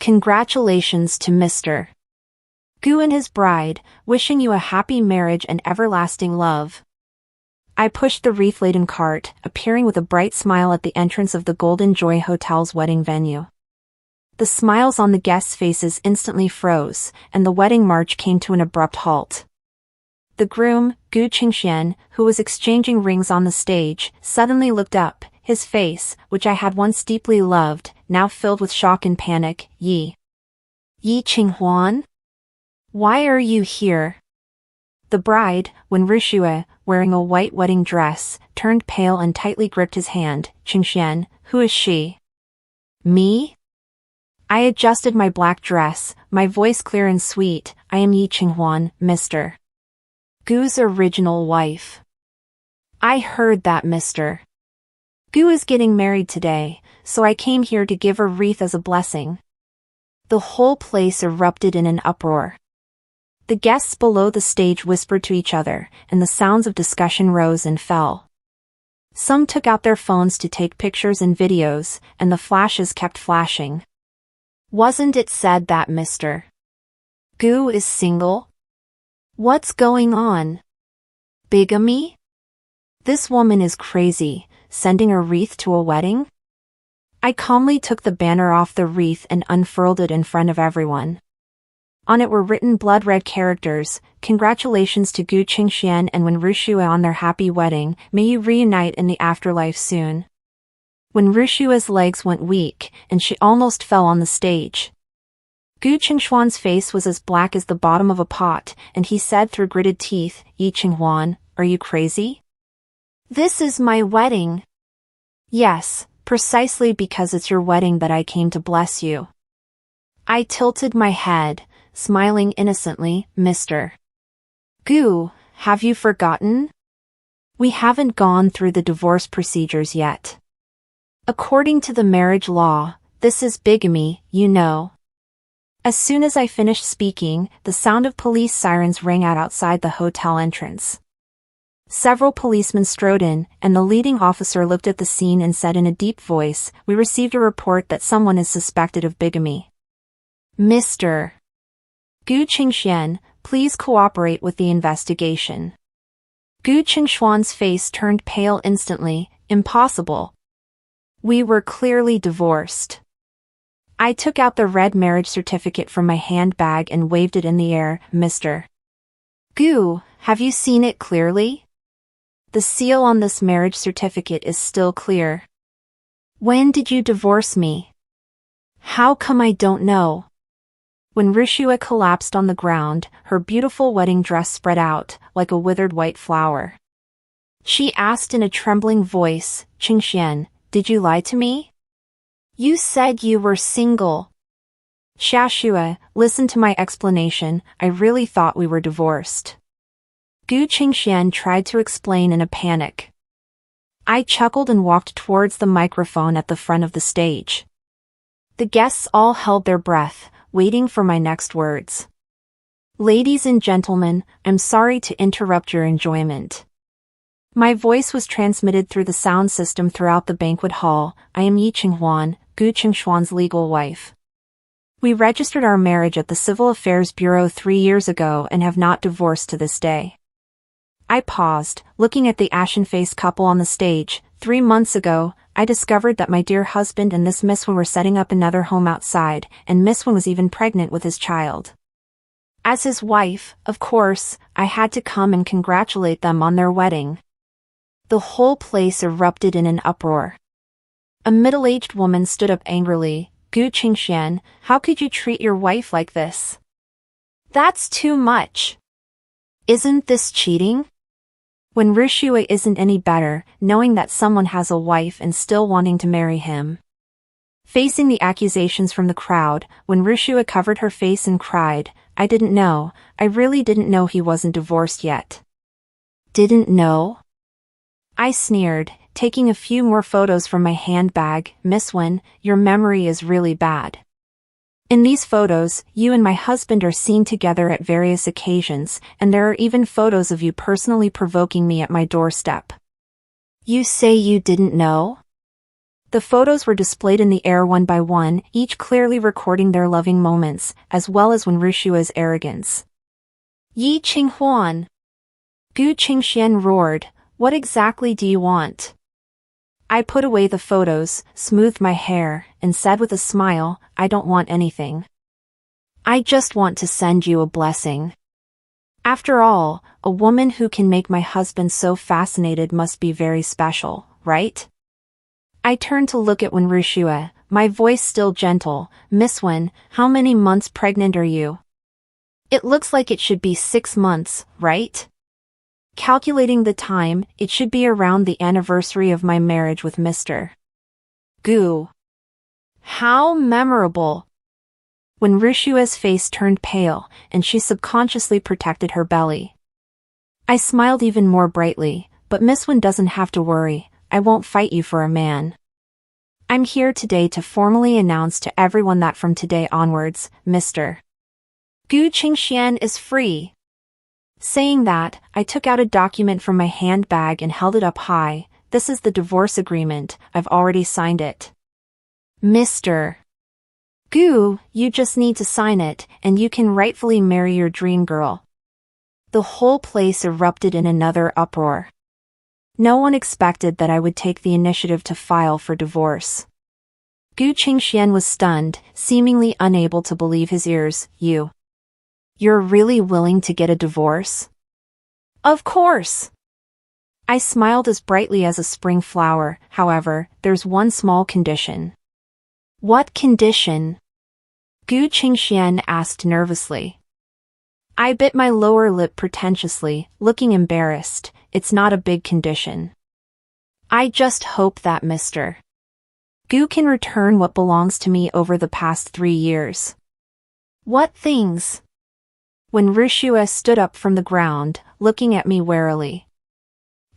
Congratulations to Mr. Gu and his bride, wishing you a happy marriage and everlasting love. I pushed the wreath-laden cart, appearing with a bright smile at the entrance of the Golden Joy Hotel's wedding venue. The smiles on the guests' faces instantly froze, and the wedding march came to an abrupt halt. The groom, Gu Qingxian, who was exchanging rings on the stage, suddenly looked up, his face, which I had once deeply loved, now filled with shock and panic. Yi Qinghuan? Why are you here? The bride, Wen Ruxue, wearing a white wedding dress, turned pale and tightly gripped his hand. Qingxian, who is she? Me? I adjusted my black dress, my voice clear and sweet. I am Yi Qinghuan, Mr. Gu's original wife. I heard that Mr. Gu is getting married today, so I came here to give a wreath as a blessing. The whole place erupted in an uproar. The guests below the stage whispered to each other, and the sounds of discussion rose and fell. Some took out their phones to take pictures and videos, and the flashes kept flashing. Wasn't it said that Mr. Gu is single? What's going on? Bigamy? This woman is crazy, sending a wreath to a wedding? I calmly took the banner off the wreath and unfurled it in front of everyone. On it were written blood-red characters, "Congratulations to Gu Qingxian and Wen Ruxue on their happy wedding, may you reunite in the afterlife soon." Wen Ruxue's legs went weak, and she almost fell on the stage. Gu Qingxuan's face was as black as the bottom of a pot, and he said through gritted teeth, "Yi Qinghuan, are you crazy? This is my wedding." "Yes, precisely because it's your wedding that I came to bless you." I tilted my head, smiling innocently. "Mr. Gu, have you forgotten? We haven't gone through the divorce procedures yet. According to the marriage law, this is bigamy, you know." As soon as I finished speaking, the sound of police sirens rang out outside the hotel entrance. Several policemen strode in, and the leading officer looked at the scene and said in a deep voice, "We received a report that someone is suspected of bigamy. Mr. Gu Qingxian, please cooperate with the investigation." Gu Qingxuan's face turned pale instantly. "Impossible. We were clearly divorced." I took out the red marriage certificate from my handbag and waved it in the air. "Mr. Gu, have you seen it clearly? The seal on this marriage certificate is still clear. When did you divorce me? How come I don't know?" When Ruxue collapsed on the ground, her beautiful wedding dress spread out, like a withered white flower. She asked in a trembling voice, "Qingxian, did you lie to me? You said you were single." "Xiaxue, listen to my explanation, I really thought we were divorced." Gu Qingxian tried to explain in a panic. I chuckled and walked towards the microphone at the front of the stage. The guests all held their breath, waiting for my next words. "Ladies and gentlemen, I'm sorry to interrupt your enjoyment." My voice was transmitted through the sound system throughout the banquet hall. "I am Yi Qinghuan, Gu Qingxuan's legal wife. We registered our marriage at the Civil Affairs Bureau 3 years ago and have not divorced to this day." I paused, looking at the ashen-faced couple on the stage. 3 months ago, I discovered that my dear husband and this Miss Wen were setting up another home outside, and Miss Wen was even pregnant with his child. As his wife, of course, I had to come and congratulate them on their wedding. The whole place erupted in an uproar. A middle-aged woman stood up angrily. "Gu Qingxian, how could you treat your wife like this? That's too much. Isn't this cheating? Wen Ruxue isn't any better, knowing that someone has a wife and still wanting to marry him." Facing the accusations from the crowd, Wen Ruxue covered her face and cried, "I didn't know, I really didn't know he wasn't divorced yet." "Didn't know?" I sneered, taking a few more photos from my handbag. "Miss Wen, your memory is really bad. In these photos, you and my husband are seen together at various occasions, and there are even photos of you personally provoking me at my doorstep. You say you didn't know?" The photos were displayed in the air one by one, each clearly recording their loving moments, as well as Wen Rushua's arrogance. Yi Qinghuan! Gu Qingxian roared, "What exactly do you want?" I put away the photos, smoothed my hair, and said with a smile, "I don't want anything. I just want to send you a blessing. After all, a woman who can make my husband so fascinated must be very special, right?" I turned to look at Wen Rushua, my voice still gentle. "Miss Wen, how many months pregnant are you?" "It looks like it should be 6 months, right?" Calculating the time, it should be around the anniversary of my marriage with Mr. Gu. How memorable! When Rishua's face turned pale, and she subconsciously protected her belly. I smiled even more brightly, "But Miss Wen doesn't have to worry, I won't fight you for a man. I'm here today to formally announce to everyone that from today onwards, Mr. Gu Qingxian is free." Saying that, I took out a document from my handbag and held it up high. "This is the divorce agreement, I've already signed it. Mr. Gu, you just need to sign it, and you can rightfully marry your dream girl." The whole place erupted in another uproar. No one expected that I would take the initiative to file for divorce. Gu Qingxian was stunned, seemingly unable to believe his ears. You're really willing to get a divorce?" "Of course." I smiled as brightly as a spring flower. "However, there's one small condition." "What condition?" Gu Qingxian asked nervously. I bit my lower lip pretentiously, looking embarrassed. "It's not a big condition. I just hope that Mr. Gu can return what belongs to me over the past 3 years." "What things?" When Rushua stood up from the ground, looking at me warily.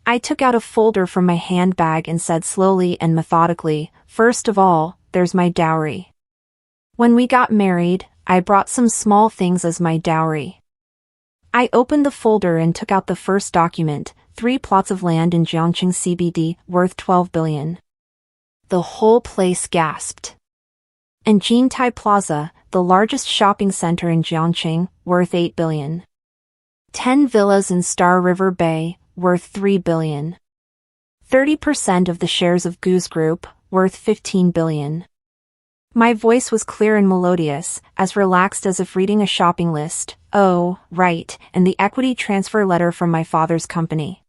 I took out a folder from my handbag and said slowly and methodically, "First of all, there's my dowry. When we got married, I brought some small things as my dowry." I opened the folder and took out the first document, 3 plots of land in Jiangqing CBD, worth 12 billion. The whole place gasped. And Jintai Plaza, the largest shopping center in Jiangqing, worth 8 billion. 10 villas in Star River Bay, worth 3 billion. 30% of the shares of Gu's Group, worth 15 billion. My voice was clear and melodious, as relaxed as if reading a shopping list. "Oh, right, and the equity transfer letter from my father's company.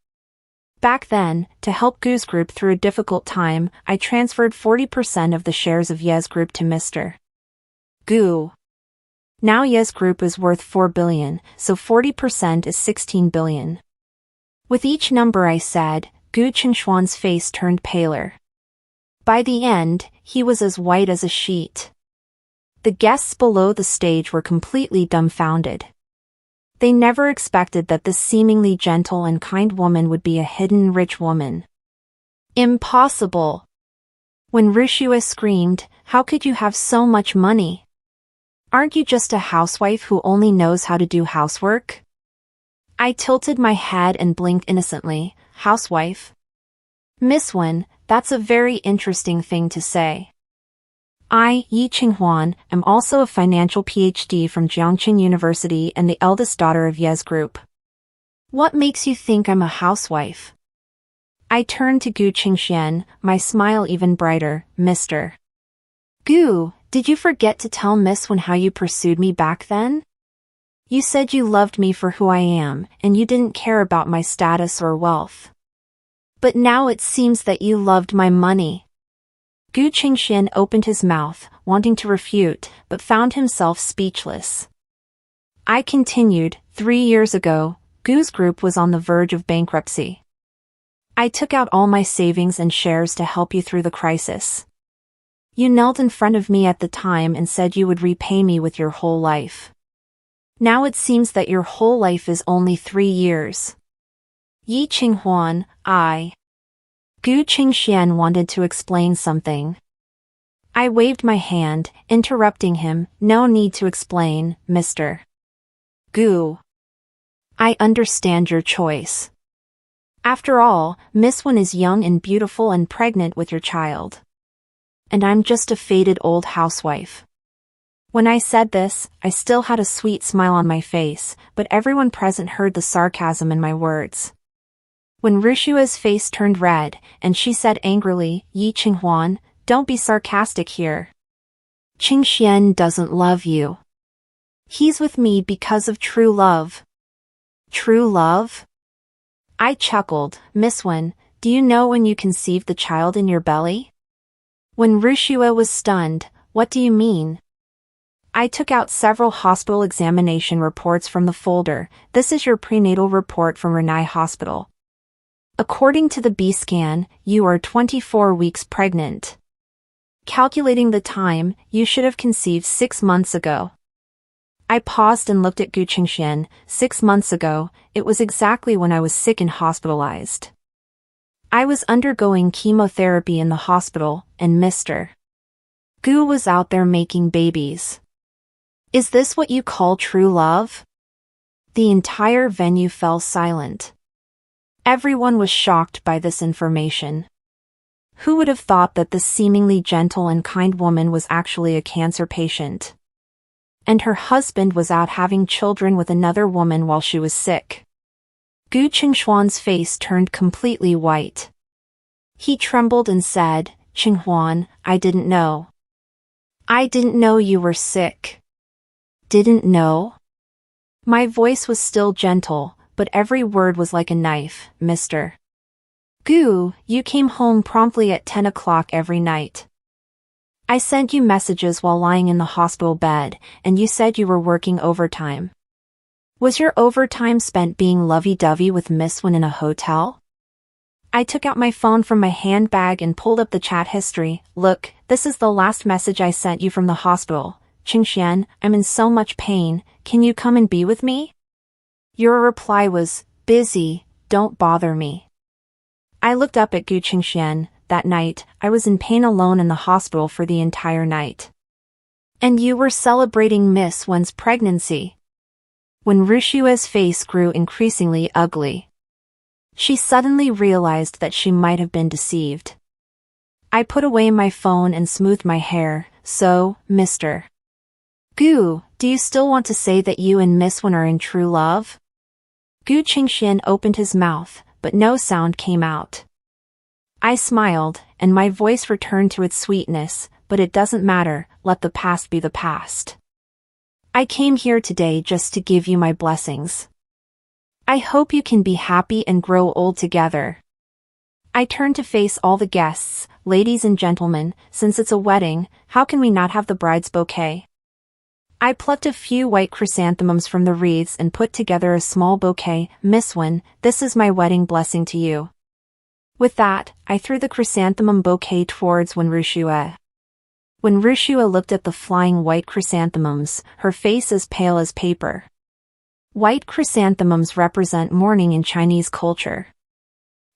Back then, to help Gu's Group through a difficult time, I transferred 40% of the shares of Ye's Group to Mr. Gu. Now Ye's Group is worth 4 billion, so 40% is 16 billion. With each number I said, Gu Qingxuan's face turned paler. By the end, he was as white as a sheet. The guests below the stage were completely dumbfounded. They never expected that this seemingly gentle and kind woman would be a hidden rich woman. "Impossible!" When Rushua screamed, "How could you have so much money? Aren't you just a housewife who only knows how to do housework?" I tilted my head and blinked innocently. "Housewife? Miss Wen, that's a very interesting thing to say. I, Yi Qinghuan, am also a financial PhD from Jiangqing University and the eldest daughter of Ye's Group. What makes you think I'm a housewife?" I turned to Gu Qingxian, my smile even brighter. "Mr. Gu, did you forget to tell Miss Wen how you pursued me back then? You said you loved me for who I am, and you didn't care about my status or wealth. But now it seems that you loved my money." Gu Qingxian opened his mouth, wanting to refute, but found himself speechless. I continued, 3 years ago, Gu's Group was on the verge of bankruptcy. I took out all my savings and shares to help you through the crisis. You knelt in front of me at the time and said you would repay me with your whole life. Now it seems that your whole life is only 3 years. Yi Qinghuan, Gu Qingxian wanted to explain something. I waved my hand, interrupting him. "No need to explain, Mr. Gu. I understand your choice. After all, Miss Wen is young and beautiful and pregnant with your child. and I'm just a faded old housewife. When I said this, I still had a sweet smile on my face, but everyone present heard the sarcasm in my words. When Rishua's face turned red, and she said angrily, Yi Qinghuan, don't be sarcastic here. Qingxian doesn't love you. He's with me because of true love. True love? I chuckled. Miss Wen, do you know when you conceived the child in your belly? When Rishua was stunned, what do you mean? I took out several hospital examination reports from the folder. This is your prenatal report from Renai Hospital. According to the B-scan, you are 24 weeks pregnant. Calculating the time, you should have conceived 6 months ago. I paused and looked at Gu Qingxian. 6 months ago, it was exactly when I was sick and hospitalized. I was undergoing chemotherapy in the hospital, and Mr. Gu was out there making babies. Is this what you call true love? The entire venue fell silent. Everyone was shocked by this information. Who would have thought that this seemingly gentle and kind woman was actually a cancer patient? And her husband was out having children with another woman while she was sick. Gu Qingxuan's face turned completely white. He trembled and said, Qinghuan, I didn't know. I didn't know you were sick. Didn't know? My voice was still gentle, but every word was like a knife. Mr. Gu, you came home promptly at 10 o'clock every night. I sent you messages while lying in the hospital bed, and you said you were working overtime. Was your overtime spent being lovey-dovey with Miss Wen in a hotel? I took out my phone from my handbag and pulled up the chat history. Look, this is the last message I sent you from the hospital. Qingxian, I'm in so much pain, can you come and be with me? Your reply was, busy, don't bother me. I looked up at Gu Qingxian. That night, I was in pain alone in the hospital for the entire night. And you were celebrating Miss Wen's pregnancy. When Rishua's face grew increasingly ugly, she suddenly realized that she might have been deceived. I put away my phone and smoothed my hair. So, Mr. Gu, do you still want to say that you and Miss Wen are in true love? Gu Qingxian opened his mouth, but no sound came out. I smiled, and my voice returned to its sweetness, but it doesn't matter, let the past be the past. I came here today just to give you my blessings. I hope you can be happy and grow old together. I turned to face all the guests. Ladies and gentlemen, since it's a wedding, how can we not have the bride's bouquet? I plucked a few white chrysanthemums from the wreaths and put together a small bouquet. Miss Wen, this is my wedding blessing to you. With that, I threw the chrysanthemum bouquet towards Wen Rishua. When Rishua looked at the flying white chrysanthemums, her face as pale as paper. White chrysanthemums represent mourning in Chinese culture.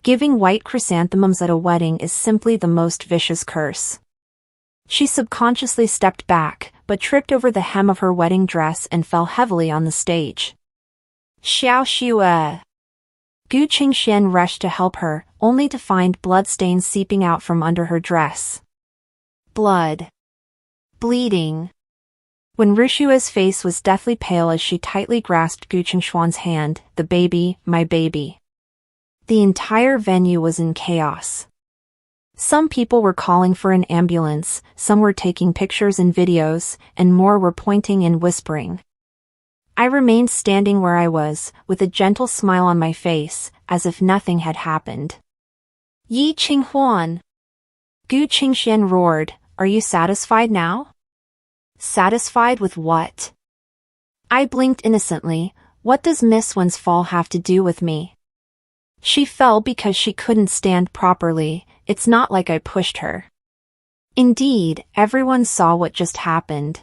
Giving white chrysanthemums at a wedding is simply the most vicious curse. She subconsciously stepped back, but tripped over the hem of her wedding dress and fell heavily on the stage. Xiao Shua! Gu Qingxian rushed to help her, only to find blood stains seeping out from under her dress. Blood. Bleeding. When Rishua's face was deathly pale as she tightly grasped Gu Qingxuan's hand, the baby, my baby. The entire venue was in chaos. Some people were calling for an ambulance, some were taking pictures and videos, and more were pointing and whispering. I remained standing where I was, with a gentle smile on my face, as if nothing had happened. Yi Qinghuan! Gu Qingxian roared, are you satisfied now? Satisfied with what? I blinked innocently. What does Miss Wen's fall have to do with me? She fell because she couldn't stand properly. It's not like I pushed her. Indeed, everyone saw what just happened.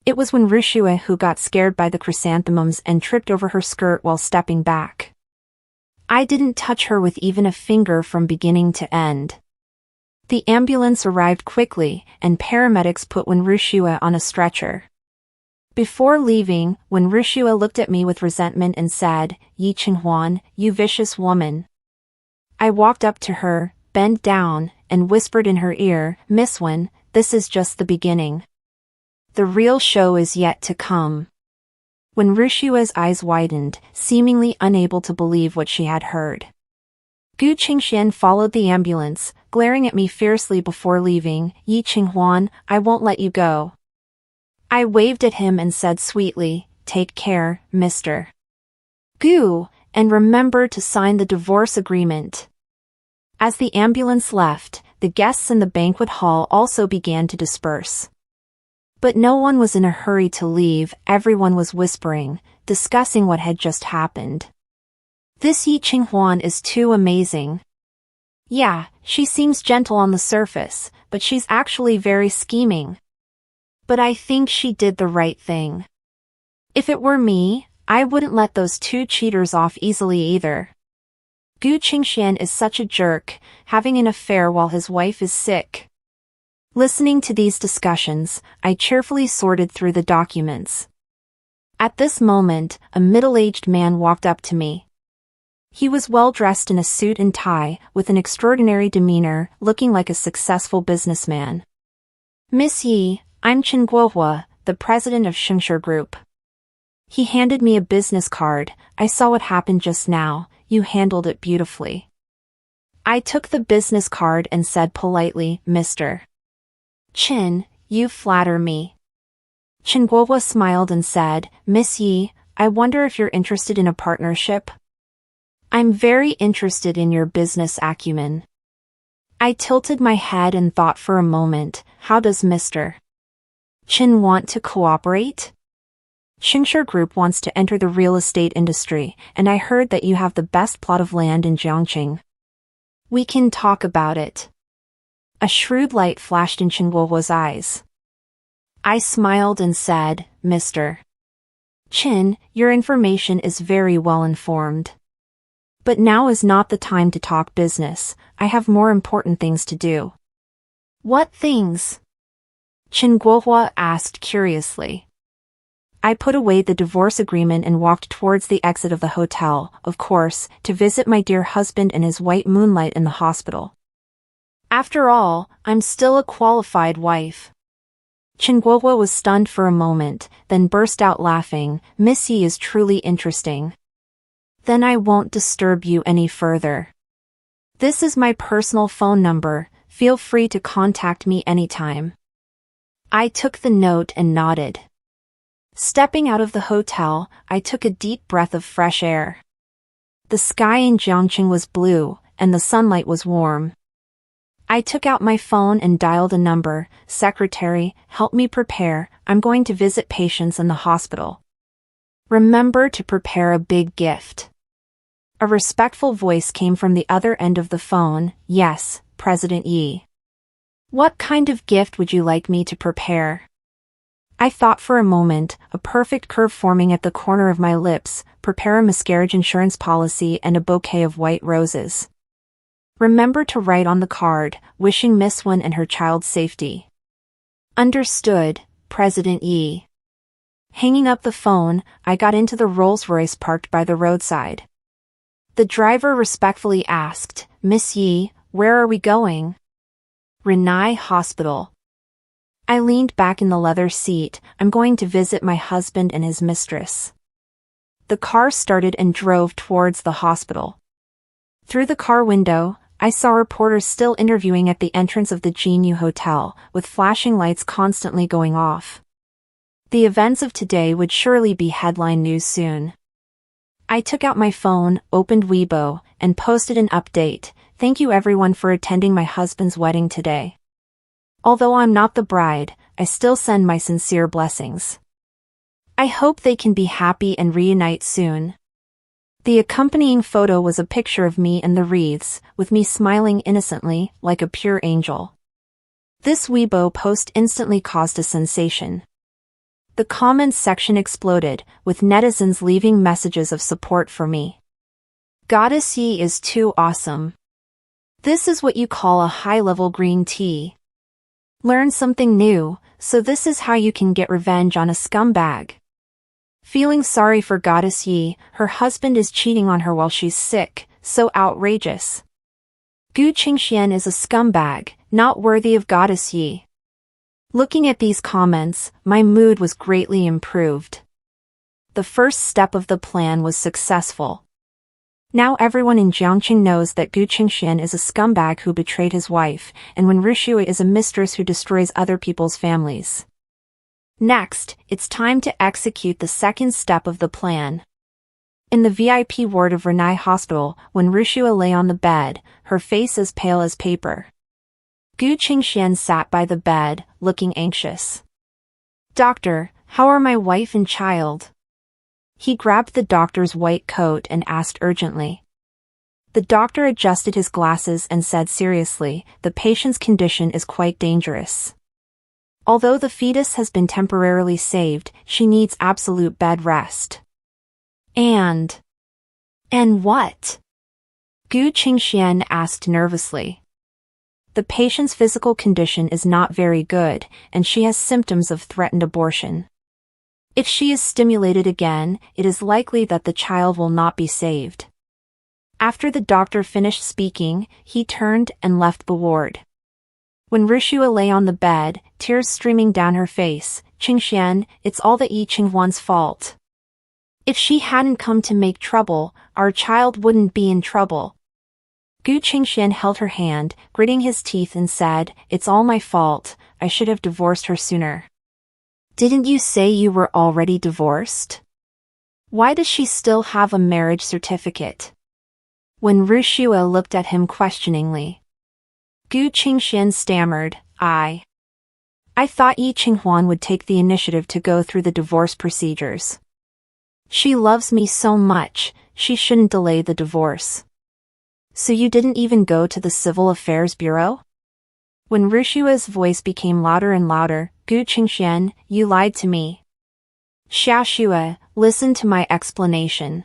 It was when Rishua who got scared by the chrysanthemums and tripped over her skirt while stepping back. I didn't touch her with even a finger from beginning to end. The ambulance arrived quickly, and paramedics put Wen Rishua on a stretcher. Before leaving, Wen Rishua looked at me with resentment and said, Yi Qinghuan, you vicious woman. I walked up to her, bent down, and whispered in her ear, "Miss Wen, this is just the beginning. The real show is yet to come." When Rushua's eyes widened, seemingly unable to believe what she had heard. Gu Qingxian followed the ambulance, glaring at me fiercely before leaving. "Yi Qinghuan, I won't let you go." I waved at him and said sweetly, "Take care, Mr. Gu, and remember to sign the divorce agreement." As the ambulance left, the guests in the banquet hall also began to disperse. But no one was in a hurry to leave. Everyone was whispering, discussing what had just happened. "This Yi Qinghuan is too amazing. Yeah, she seems gentle on the surface, but she's actually very scheming. But I think she did the right thing. If it were me, I wouldn't let those two cheaters off easily either. Gu Qingxian is such a jerk, having an affair while his wife is sick." Listening to these discussions, I cheerfully sorted through the documents. At this moment, a middle-aged man walked up to me. He was well-dressed in a suit and tie, with an extraordinary demeanor, looking like a successful businessman. "Miss Yi, I'm Chen Guohua, the president of Shengshi Group." He handed me a business card. "I saw what happened just now. You handled it beautifully." I took the business card and said politely, "Mr. Chen, you flatter me." Chen Guohua smiled and said, "Miss Yi, I wonder if you're interested in a partnership?" "I'm very interested in your business acumen." I tilted my head and thought for a moment, how does Mr. Chen want to cooperate? Shengshi Group wants to enter the real estate industry, and I heard that you have the best plot of land in Jiangqing. We can talk about it. A shrewd light flashed in Chen Guohua's eyes. I smiled and said, "Mr. Chen, your information is very well informed. But now is not the time to talk business. I have more important things to do." "What things?" Chen Guohua asked curiously. I put away the divorce agreement and walked towards the exit of the hotel, of course, to visit my dear husband and his white moonlight in the hospital. After all, I'm still a qualified wife. Chen Guohua was stunned for a moment, then burst out laughing. "Miss Yi is truly interesting. Then I won't disturb you any further. This is my personal phone number. Feel free to contact me anytime." I took the note and nodded. Stepping out of the hotel, I took a deep breath of fresh air. The sky in Jiangqing was blue, and the sunlight was warm. I took out my phone and dialed a number. "Secretary, help me prepare. I'm going to visit patients in the hospital. Remember to prepare a big gift." A respectful voice came from the other end of the phone. "Yes, President Yi. What kind of gift would you like me to prepare?" I thought for a moment, a perfect curve forming at the corner of my lips. "Prepare a miscarriage insurance policy and a bouquet of white roses. Remember to write on the card, wishing Miss Wen and her child safety." "Understood, President Yi." Hanging up the phone, I got into the Rolls-Royce parked by the roadside. The driver respectfully asked, "Miss Yi, where are we going?" "Renai Hospital." I leaned back in the leather seat. "I'm going to visit my husband and his mistress." The car started and drove towards the hospital. Through the car window, I saw reporters still interviewing at the entrance of the Jinyu Hotel, with flashing lights constantly going off. The events of today would surely be headline news soon. I took out my phone, opened Weibo, and posted an update. "Thank you everyone for attending my husband's wedding today. Although I'm not the bride, I still send my sincere blessings. I hope they can be happy and reunite soon." The accompanying photo was a picture of me and the wreaths, with me smiling innocently, like a pure angel. This Weibo post instantly caused a sensation. The comments section exploded, with netizens leaving messages of support for me. "Goddess Yi is too awesome. This is what you call a high-level green tea. Learn something new, so this is how you can get revenge on a scumbag. Feeling sorry for Goddess Yi, her husband is cheating on her while she's sick, so outrageous. Gu Qingxian is a scumbag, not worthy of goddess Yi. Looking at these comments, my mood was greatly improved. The first step of the plan was successful. Now everyone in Jiangqing knows that Gu Qingxian is a scumbag who betrayed his wife, and Wen Rushui is a mistress who destroys other people's families. Next, it's time to execute the second step of the plan. In the VIP ward of Renai Hospital, when Rushui lay on the bed, her face as pale as paper. Gu Qingxian sat by the bed, looking anxious. "Doctor, how are my wife and child?" He grabbed the doctor's white coat and asked urgently. The doctor adjusted his glasses and said seriously, "The patient's condition is quite dangerous. Although the fetus has been temporarily saved, she needs absolute bed rest." And what? Gu Qingxian asked nervously. The patient's physical condition is not very good, and she has symptoms of threatened abortion. If she is stimulated again, it is likely that the child will not be saved. After the doctor finished speaking, he turned and left the ward. When Rushui lay on the bed, tears streaming down her face, "Qingxian, it's all the Yi Qinghuan's fault. If she hadn't come to make trouble, our child wouldn't be in trouble." Gu Qingxian held her hand, gritting his teeth and said, "It's all my fault, I should have divorced her sooner." "Didn't you say you were already divorced? Why does she still have a marriage certificate?" When Rushui looked at him questioningly. Gu Qingxian stammered, I thought Yi Qinghuan would take the initiative to go through the divorce procedures. She loves me so much, she shouldn't delay the divorce." "So you didn't even go to the Civil Affairs Bureau?" When Rushui's voice became louder and louder, "Gu Qingxian, you lied to me. Xiaoxue, listen to my explanation."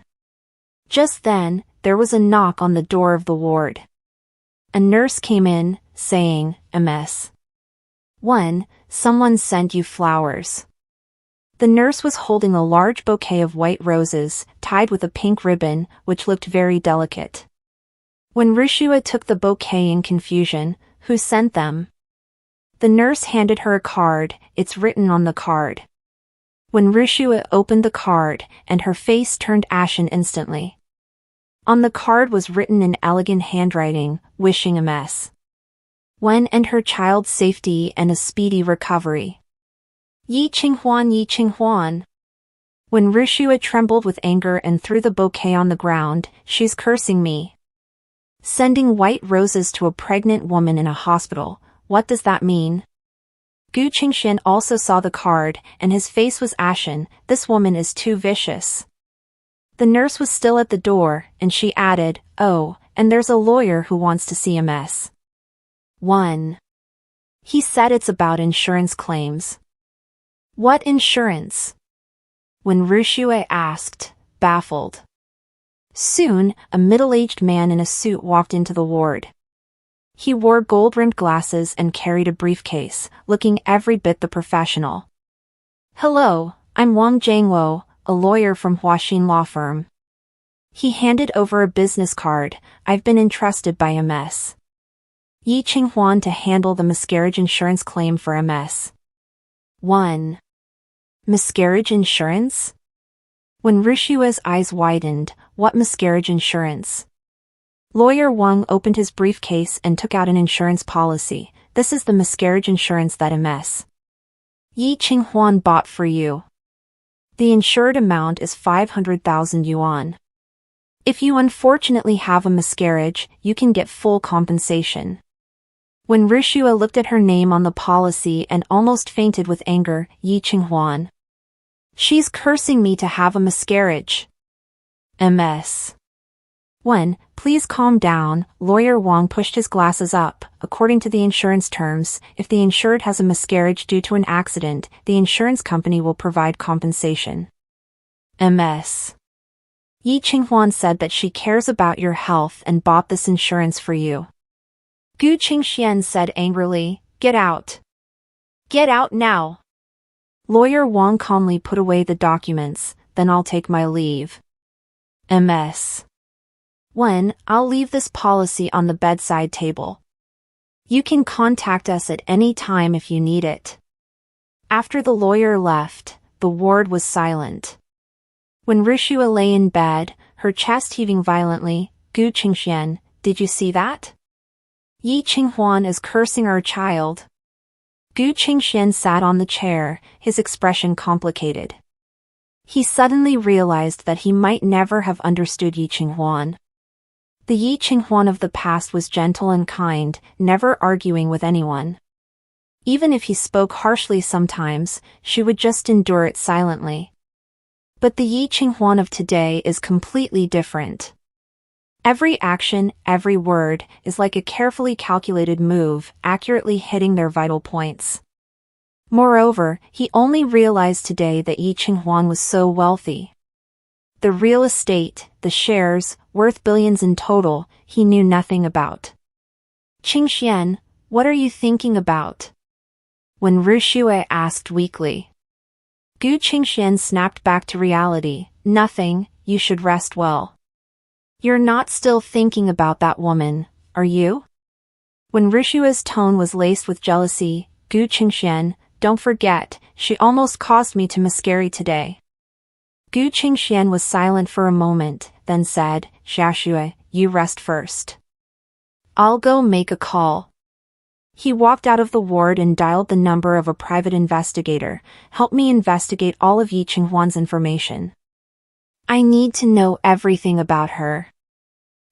Just then, there was a knock on the door of the ward. A nurse came in, saying, "Ms. Wen, someone sent you flowers." The nurse was holding a large bouquet of white roses, tied with a pink ribbon, which looked very delicate. When Rushui took the bouquet in confusion, "Who sent them?" The nurse handed her a card, "It's written on the card." When Rushui opened the card, and her face turned ashen instantly. On the card was written in elegant handwriting, wishing Ms. Wen and her child's safety and a speedy recovery. Yi Qinghuan, Yi Qinghuan. When Rushui trembled with anger and threw the bouquet on the ground, "She's cursing me. Sending white roses to a pregnant woman in a hospital, what does that mean?" Gu Qingxian also saw the card, and his face was ashen. "This woman is too vicious." The nurse was still at the door, and she added, "Oh, and there's a lawyer who wants to see Ms. Wen. He said it's about insurance claims." "What insurance?" When Rushui asked, baffled. Soon, a middle-aged man in a suit walked into the ward. He wore gold-rimmed glasses and carried a briefcase, looking every bit the professional. "Hello, I'm Wang Jiangwo, a lawyer from Huaxin Law Firm." He handed over a business card. "I've been entrusted by Ms. Yi Qinghuan to handle the miscarriage insurance claim for Ms. Wen." Miscarriage insurance? When Rushui's eyes widened, "What miscarriage insurance?" Lawyer Wang opened his briefcase and took out an insurance policy. "This is the miscarriage insurance that Ms. Yi Qinghuan bought for you. The insured amount is 500,000 yuan. If you unfortunately have a miscarriage, you can get full compensation." When Rushui looked at her name on the policy and almost fainted with anger, "Yi Qinghuan. She's cursing me to have a miscarriage." "Ms. Wen, please calm down." Lawyer Wang pushed his glasses up. "According to the insurance terms, if the insured has a miscarriage due to an accident, the insurance company will provide compensation." "Ms. Yi Qinghuan said that she cares about your health and bought this insurance for you." Gu Qingxian said angrily, "Get out. Get out now." Lawyer Wang calmly put away the documents. "Then I'll take my leave." "Ms. 1. I'll leave this policy on the bedside table. You can contact us at any time if you need it. After the lawyer left, the ward was silent. When Rushua lay in bed, her chest heaving violently, Gu Qingxian, did you see that? Yi Qinghuan is cursing our child. Gu Qingxian sat on the chair, his expression complicated. He suddenly realized that he might never have understood Yi Qinghuan. The Yi Qinghuan of the past was gentle and kind, never arguing with anyone. Even if he spoke harshly sometimes, she would just endure it silently. But the Yi Qinghuan of today is completely different. Every action, every word, is like a carefully calculated move, accurately hitting their vital points. Moreover, he only realized today that Yi Qinghuan was so wealthy. The real estate, the shares, worth billions in total, he knew nothing about. Qingxian, what are you thinking about? When Rushua asked weakly. Gu Qingxian snapped back to reality, nothing, you should rest well. You're not still thinking about that woman, are you? When Rishua's tone was laced with jealousy, Gu Qingxian, don't forget, she almost caused me to miscarry today. Gu Qingxian was silent for a moment, then said, Xiaxue, you rest first. I'll go make a call. He walked out of the ward and dialed the number of a private investigator. Help me investigate all of Yi Qinghuan's information. I need to know everything about her.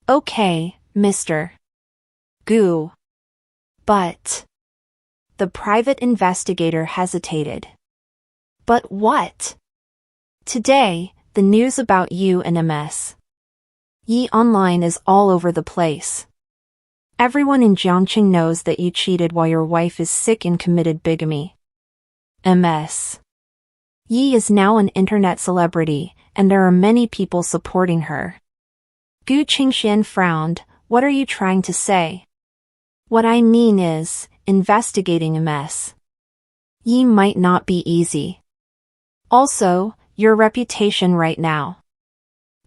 Okay, Mr. Gu. But... The private investigator hesitated. But what? Today, the news about you and MS. Yi Online is all over the place. Everyone in Jiangqing knows that you cheated while your wife is sick and committed bigamy. MS. Yi is now an internet celebrity, and there are many people supporting her. Gu Qingxian frowned, what are you trying to say? What I mean is, investigating MS. Yi might not be easy. Also, your reputation right now.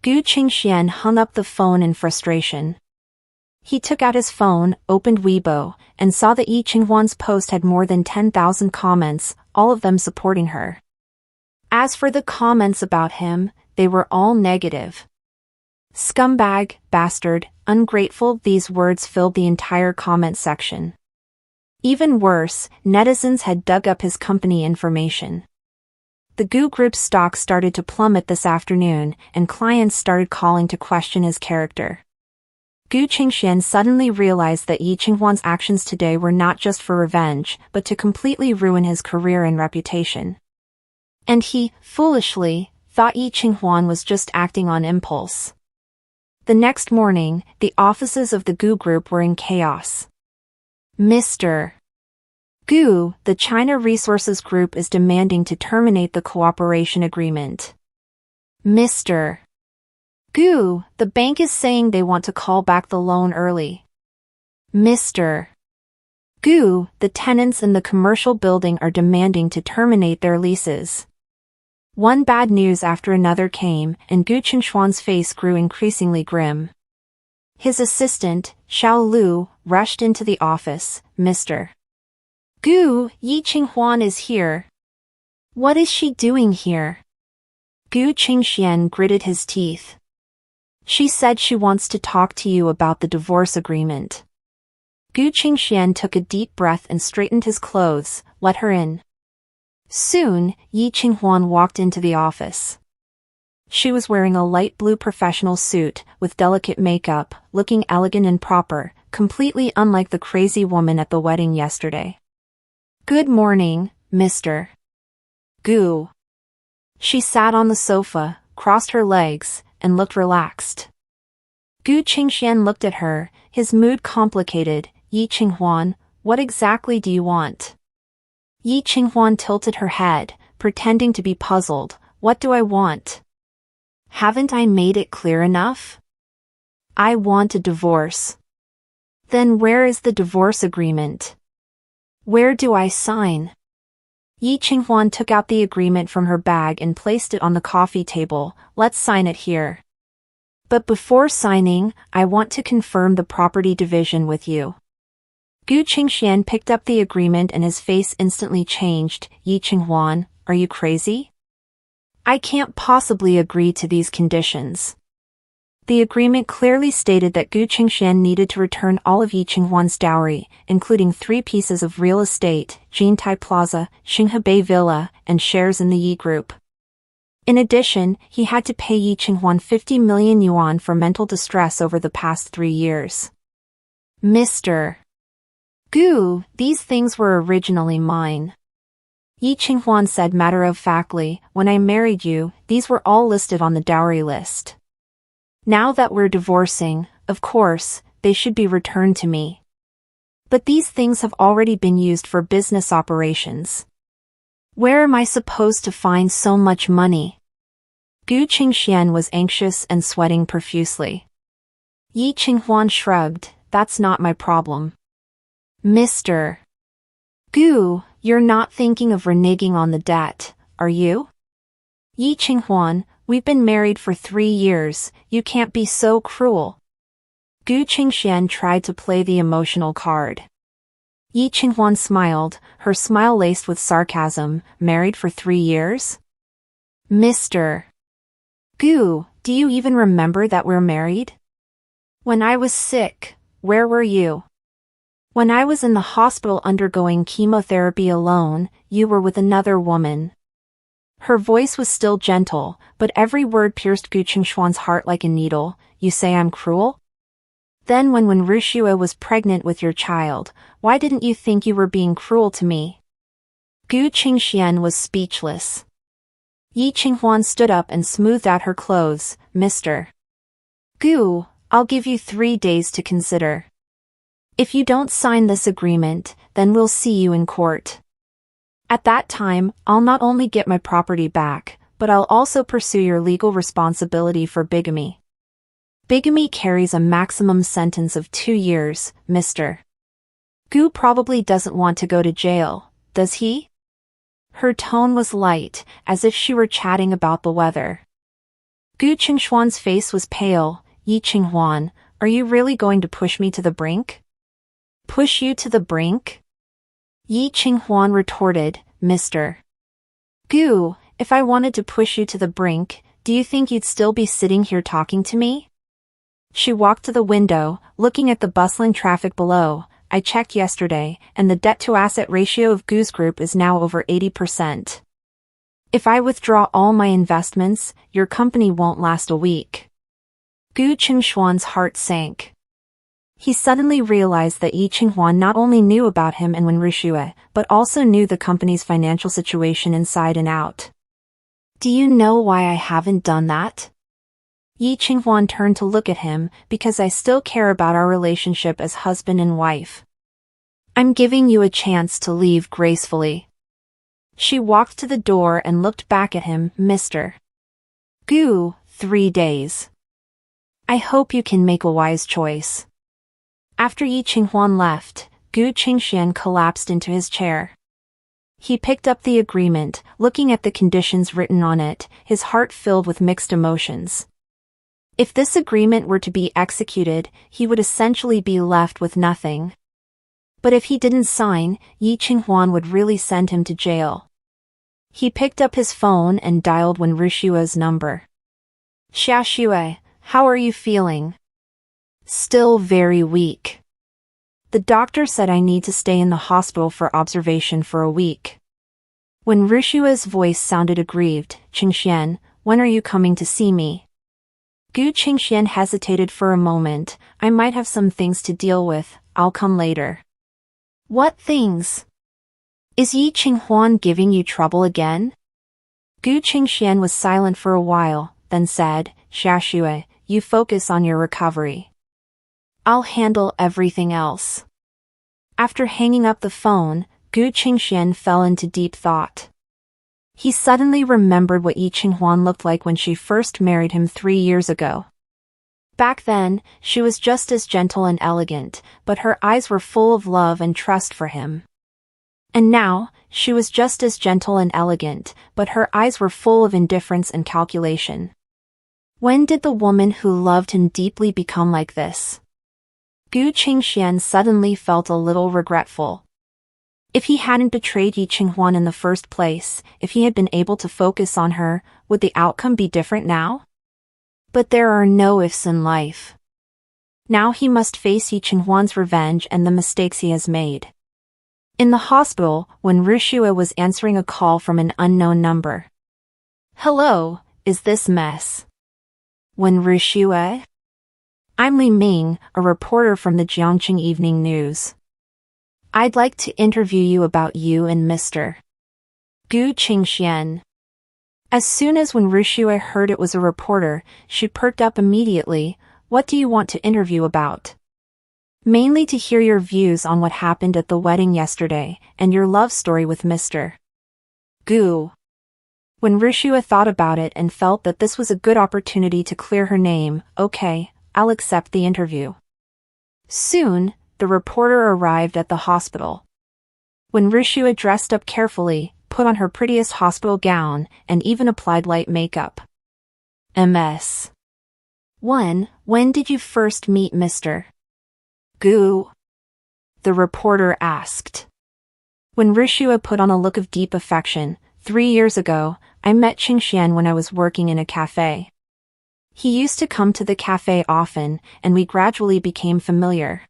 Gu Qingxian hung up the phone in frustration. He took out his phone, opened Weibo, and saw that Yi Qinghuan's post had more than 10,000 comments, all of them supporting her. As for the comments about him, they were all negative. Scumbag, bastard, ungrateful, these words filled the entire comment section. Even worse, netizens had dug up his company information. The Gu Group's stock started to plummet this afternoon, and clients started calling to question his character. Gu Qingxian suddenly realized that Yi Qinghuan's actions today were not just for revenge, but to completely ruin his career and reputation. And he, foolishly, thought Yi Qinghuan was just acting on impulse. The next morning, the offices of the Gu Group were in chaos. Mr. Gu, the China Resources Group is demanding to terminate the cooperation agreement. Mr. Gu, the bank is saying they want to call back the loan early. Mr. Gu, the tenants in the commercial building are demanding to terminate their leases. One bad news after another came, and Gu Qinghuan's face grew increasingly grim. His assistant, Xiao Lu, rushed into the office. Mr. Gu, Yi Qinghuan is here. What is she doing here? Gu Qingxian gritted his teeth. She said she wants to talk to you about the divorce agreement. Gu Qingxian took a deep breath and straightened his clothes. Let her in. Soon, Yi Qinghuan walked into the office. She was wearing a light blue professional suit, with delicate makeup, looking elegant and proper, completely unlike the crazy woman at the wedding yesterday. Good morning, Mr. Gu. She sat on the sofa, crossed her legs, and looked relaxed. Gu Qingxian looked at her, his mood complicated. Yi Qinghuan, what exactly do you want? Yi Qinghuan tilted her head, pretending to be puzzled. What do I want? Haven't I made it clear enough? I want a divorce. Then where is the divorce agreement? Where do I sign? Yi Qinghuan took out the agreement from her bag and placed it on the coffee table. Let's sign it here. But before signing, I want to confirm the property division with you. Gu Qingxian picked up the agreement and his face instantly changed. Yi Qinghuan, are you crazy? I can't possibly agree to these conditions. The agreement clearly stated that Gu Qingxian needed to return all of Yi Qinghuan's dowry, including 3 pieces of real estate, Jintai Plaza, Xinghebei Villa, and shares in the Yi Group. In addition, he had to pay Yi Qinghuan 50 million yuan for mental distress over the past 3 years. Mr. Gu, these things were originally mine. Yi Qinghuan said matter-of-factly, when I married you, these were all listed on the dowry list. Now that we're divorcing, of course, they should be returned to me. But these things have already been used for business operations. Where am I supposed to find so much money? Gu Qingxian was anxious and sweating profusely. Yi Qinghuan shrugged, that's not my problem. Mr. Gu, you're not thinking of reneging on the debt, are you? Yi Qinghuan, we've been married for 3 years, you can't be so cruel. Gu Qingxian tried to play the emotional card. Yi Qinghuan smiled, her smile laced with sarcasm, married for 3 years? Mr. Gu, do you even remember that we're married? When I was sick, where were you? When I was in the hospital undergoing chemotherapy alone, you were with another woman. Her voice was still gentle, but every word pierced Gu Qingxuan's heart like a needle. You say I'm cruel? Then when Rushua was pregnant with your child, why didn't you think you were being cruel to me? Gu Qingxian was speechless. Yi Qinghuan stood up and smoothed out her clothes. Mr. Gu, I'll give you 3 days to consider. If you don't sign this agreement, then we'll see you in court. At that time, I'll not only get my property back, but I'll also pursue your legal responsibility for bigamy. Bigamy carries a maximum sentence of 2 years, Mr. Gu probably doesn't want to go to jail, does he? Her tone was light, as if she were chatting about the weather. Gu Qingxuan's face was pale. Yi Qinghuan, are you really going to push me to the brink? Push you to the brink? Yi Qinghuan retorted, Mr. Gu, if I wanted to push you to the brink, do you think you'd still be sitting here talking to me? She walked to the window, looking at the bustling traffic below. I checked yesterday, and the debt-to-asset ratio of Gu's group is now over 80%. If I withdraw all my investments, your company won't last a week. Gu Qingxuan's heart sank. He suddenly realized that Yi Qinghuan not only knew about him and Rushua, but also knew the company's financial situation inside and out. Do you know why I haven't done that? Yi Qinghuan turned to look at him, because I still care about our relationship as husband and wife. I'm giving you a chance to leave gracefully. She walked to the door and looked back at him. Mr. Gu, 3 days. I hope you can make a wise choice. After Yi Qinghuan left, Gu Qingxian collapsed into his chair. He picked up the agreement, looking at the conditions written on it, his heart filled with mixed emotions. If this agreement were to be executed, he would essentially be left with nothing. But if he didn't sign, Yi Qinghuan would really send him to jail. He picked up his phone and dialed Rushua's number. Xiaxue, how are you feeling? Still very weak. The doctor said I need to stay in the hospital for observation for a week. When Rushua's voice sounded aggrieved, Qingxian, when are you coming to see me? Gu Qingxian hesitated for a moment. I might have some things to deal with, I'll come later. What things? Is Yi Qinghuan giving you trouble again? Gu Qingxian was silent for a while, then said, Xiaxue, you focus on your recovery. I'll handle everything else. After hanging up the phone, Gu Qingxian fell into deep thought. He suddenly remembered what Yi Qinghuan looked like when she first married him 3 years ago. Back then, she was just as gentle and elegant, but her eyes were full of love and trust for him. And now, she was just as gentle and elegant, but her eyes were full of indifference and calculation. When did the woman who loved him deeply become like this? Gu Qingxian suddenly felt a little regretful. If he hadn't betrayed Yi Qinghuan in the first place, if he had been able to focus on her, would the outcome be different now? But there are no ifs in life. Now he must face Yi Qinghuan's revenge and the mistakes he has made. In the hospital, when Rushua was answering a call from an unknown number. Hello, is this Mess? When Rushua? I'm Li Ming, a reporter from the Jiangqing Evening News. I'd like to interview you about you and Mr. Gu Qingxian. As soon as when Rushua heard it was a reporter, she perked up immediately. What do you want to interview about? Mainly to hear your views on what happened at the wedding yesterday, and your love story with Mr. Gu. When Rushua thought about it and felt that this was a good opportunity to clear her name, okay, I'll accept the interview. Soon, the reporter arrived at the hospital. When Rushua dressed up carefully, put on her prettiest hospital gown, and even applied light makeup. Ms. 1. When did you first meet Mr. Gu? The reporter asked. When Rushua put on a look of deep affection, 3 years ago, I met Qingxian when I was working in a cafe. He used to come to the cafe often, and we gradually became familiar.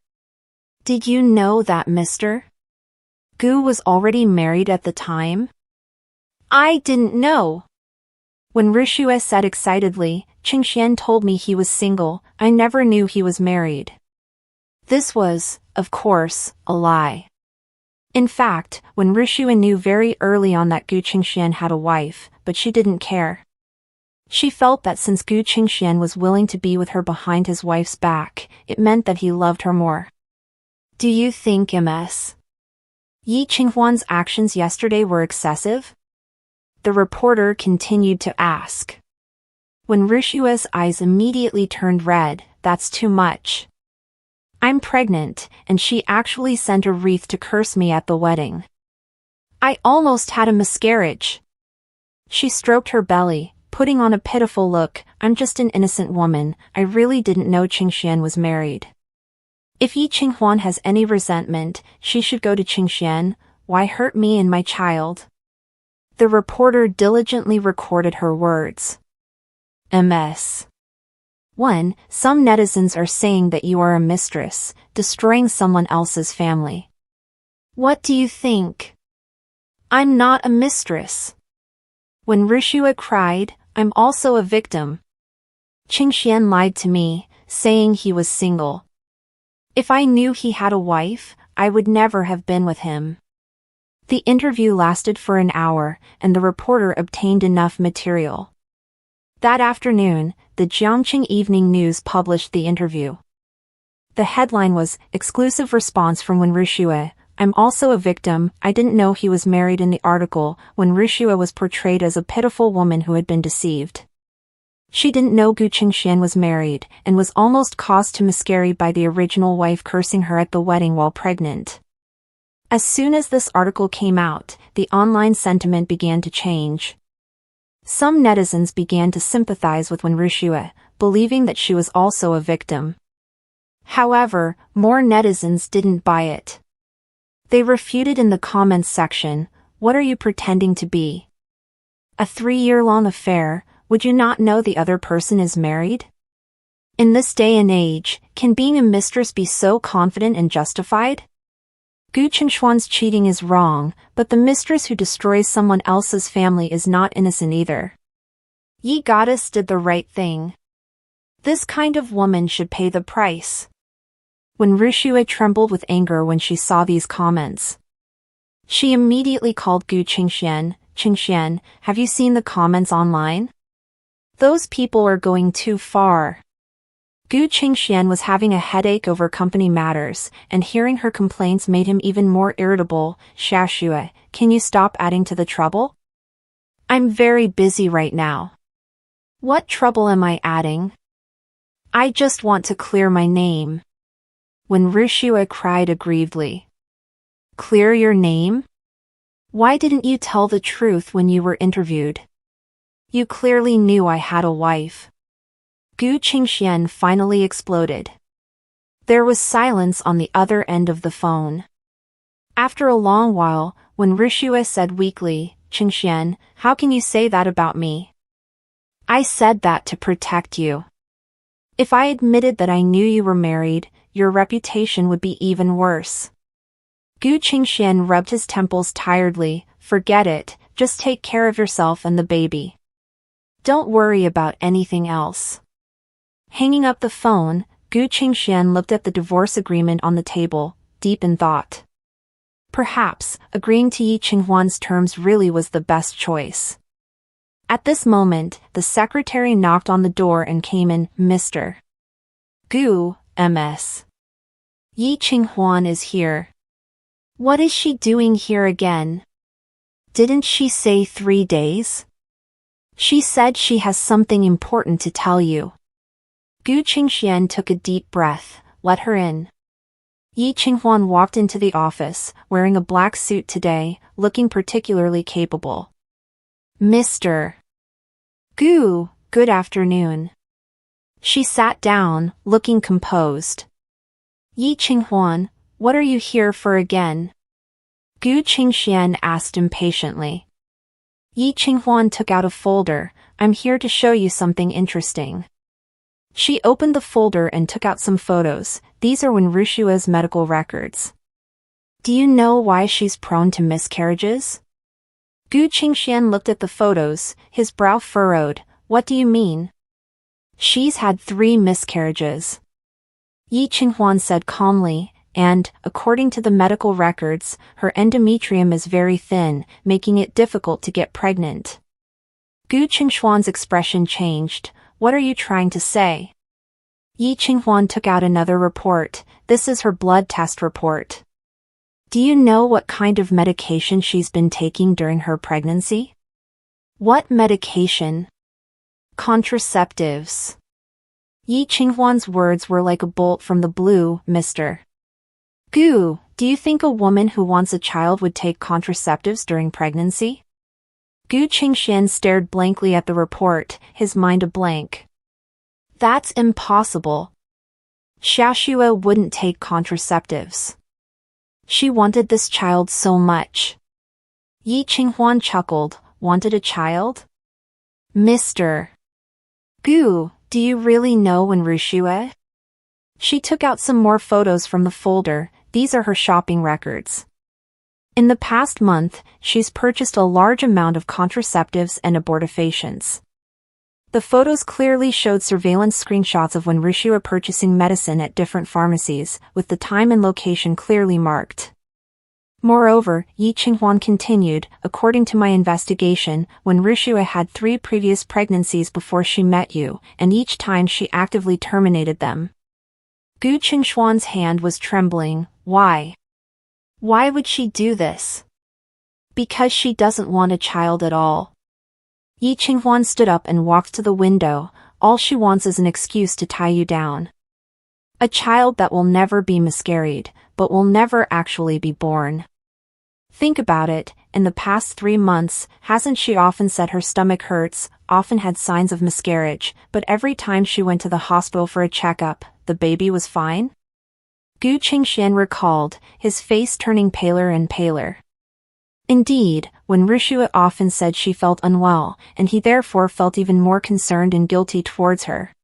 Did you know that Mr. Gu was already married at the time? I didn't know. When Rushua said excitedly, Qingxian told me he was single, I never knew he was married. This was, of course, a lie. In fact, when Rushua knew very early on that Gu Qingxian had a wife, but she didn't care. She felt that since Gu Qingxian was willing to be with her behind his wife's back, it meant that he loved her more. Do you think Ms. Yi Qinghuan's actions yesterday were excessive? The reporter continued to ask. When Rushua's eyes immediately turned red, that's too much. I'm pregnant, and she actually sent a wreath to curse me at the wedding. I almost had a miscarriage. She stroked her belly, putting on a pitiful look. I'm just an innocent woman, I really didn't know Qingxian was married. If Yi Qinghuan has any resentment, she should go to Qingxian. Why hurt me and my child? The reporter diligently recorded her words. Ms. 1. Some netizens are saying that you are a mistress, destroying someone else's family. What do you think? I'm not a mistress. When Rushua cried, I'm also a victim. Qingxian lied to me, saying he was single. If I knew he had a wife, I would never have been with him. The interview lasted for an hour, and the reporter obtained enough material. That afternoon, the Jiangqing Evening News published the interview. The headline was, Exclusive Response from Wen Rushua, I'm also a victim. I didn't know he was married. In the article, Wen Rushua was portrayed as a pitiful woman who had been deceived. She didn't know Gu Qingxian was married, and was almost caused to miscarry by the original wife cursing her at the wedding while pregnant. As soon as this article came out, the online sentiment began to change. Some netizens began to sympathize with Wen Rushua, believing that she was also a victim. However, more netizens didn't buy it. They refuted in the comments section, what are you pretending to be? A 3-year-long affair, would you not know the other person is married? In this day and age, can being a mistress be so confident and justified? Gu Qinghuan's cheating is wrong, but the mistress who destroys someone else's family is not innocent either. Yi goddess did the right thing. This kind of woman should pay the price. When Rushua trembled with anger when she saw these comments. She immediately called Gu Qingxian. Qingxian, have you seen the comments online? Those people are going too far. Gu Qingxian was having a headache over company matters, and hearing her complaints made him even more irritable. Shashua, can you stop adding to the trouble? I'm very busy right now. What trouble am I adding? I just want to clear my name. When Rushua cried aggrievedly. Clear your name? Why didn't you tell the truth when you were interviewed? You clearly knew I had a wife. Gu Qingxian finally exploded. There was silence on the other end of the phone. After a long while, when Rishue said weakly, "Qingxian, how can you say that about me?" "I said that to protect you. If I admitted that I knew you were married, your reputation would be even worse." Gu Qingxian rubbed his temples tiredly. "Forget it, just take care of yourself and the baby. Don't worry about anything else." Hanging up the phone, Gu Qingxian looked at the divorce agreement on the table, deep in thought. Perhaps, agreeing to Yi Qinghuan's terms really was the best choice. At this moment, the secretary knocked on the door and came in. "Mr. Gu, MS. Yi Qinghuan is here." "What is she doing here again? Didn't she say 3 days?" "She said she has something important to tell you." Gu Qingxian took a deep breath. "Let her in." Yi Qinghuan walked into the office, wearing a black suit today, looking particularly capable. "Mr. Gu, good afternoon." She sat down, looking composed. "Yi Qinghuan, what are you here for again?" Gu Qingxian asked impatiently. Yi Qinghuan took out a folder. "I'm here to show you something interesting." She opened the folder and took out some photos. These are Wen Rushua's medical records. "Do you know why she's prone to miscarriages?" Gu Qingxian looked at the photos, his brow furrowed. "What do you mean?" "She's had 3 miscarriages." Yi Qinghuan said calmly, "And, according to the medical records, her endometrium is very thin, making it difficult to get pregnant." Gu Qinghuan's expression changed. "What are you trying to say?" Yi Qinghuan took out another report. "This is her blood test report." "Do you know what kind of medication she's been taking during her pregnancy?" "What medication?" "Contraceptives." Yi Qinghuan's words were like a bolt from the blue. "Mr. Gu, do you think a woman who wants a child would take contraceptives during pregnancy?" Gu Qingxian stared blankly at the report, his mind a blank. "That's impossible. Xiaoxue wouldn't take contraceptives. She wanted this child so much." Yi Qinghuan chuckled. "Wanted a child?" "Mr. Gu, do you really know Wen Rushue?" She took out some more photos from the folder. These are her shopping records. In the past month, she's purchased a large amount of contraceptives and abortifacients. The photos clearly showed surveillance screenshots of Wen Rushue purchasing medicine at different pharmacies, with the time and location clearly marked. Moreover, Yi Qinghuan continued, "According to my investigation, Wen Rushue had 3 previous pregnancies before she met you, and each time she actively terminated them." Gu Qinghuan's hand was trembling. "Why? Why would she do this?" "Because she doesn't want a child at all." Yi Qinghuan stood up and walked to the window. "All she wants is an excuse to tie you down. A child that will never be miscarried, but will never actually be born. Think about it, in the past 3 months, hasn't she often said her stomach hurts, often had signs of miscarriage, but every time she went to the hospital for a checkup, the baby was fine?" Gu Qingxian recalled, his face turning paler and paler. Indeed, Wen Rushue often said she felt unwell, and he therefore felt even more concerned and guilty towards her.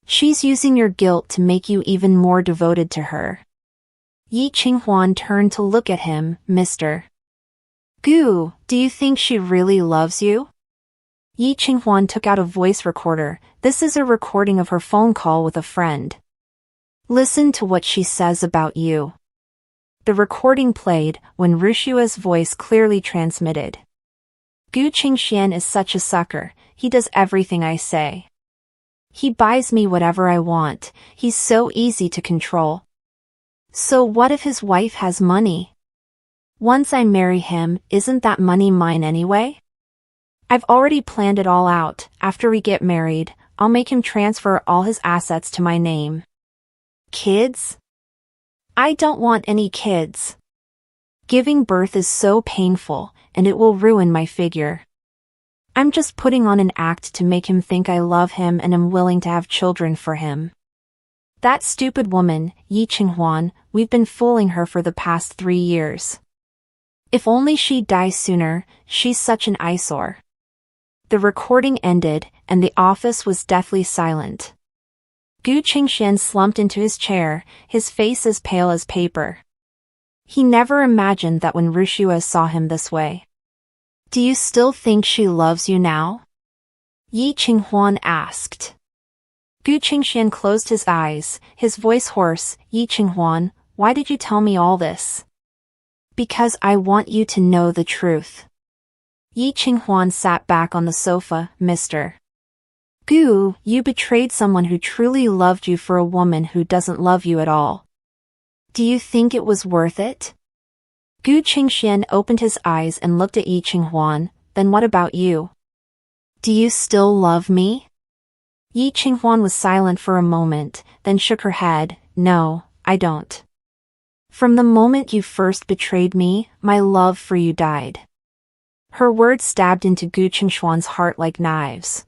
"She's using your guilt to make you even more devoted to her." Yi Qinghuan turned to look at him. "Mr. Gu, do you think she really loves you?" Yi Qinghuan took out a voice recorder. "This is a recording of her phone call with a friend. Listen to what she says about you." The recording played, when Rushue's voice clearly transmitted. "Gu Qingxian is such a sucker, he does everything I say. He buys me whatever I want, he's so easy to control. So what if his wife has money? Once I marry him, isn't that money mine anyway? I've already planned it all out. After we get married, I'll make him transfer all his assets to my name. Kids? I don't want any kids. Giving birth is so painful, and it will ruin my figure. I'm just putting on an act to make him think I love him and am willing to have children for him. That stupid woman, Yi Qinghuan, we've been fooling her for the past 3 years. If only she'd die sooner, she's such an eyesore. The recording ended, and the office was deathly silent. Gu Qingxian slumped into his chair, his face as pale as paper. He never imagined that when Rushua saw him this way. Do you still think she loves you now? Yi Qinghuan asked. Gu Qingxian closed his eyes, his voice hoarse. Yi Qinghuan, why did you tell me all this? Because I want you to know the truth. Yi Qinghuan sat back on the sofa. Mr. Gu, you betrayed someone who truly loved you for a woman who doesn't love you at all. Do you think it was worth it? Gu Qingxian opened his eyes and looked at Yi Qinghuan. Then what about you? Do you still love me? Yi Qinghuan was silent for a moment, then shook her head. No, I don't. From the moment you first betrayed me, my love for you died. Her words stabbed into Gu Qingxuan's heart like knives.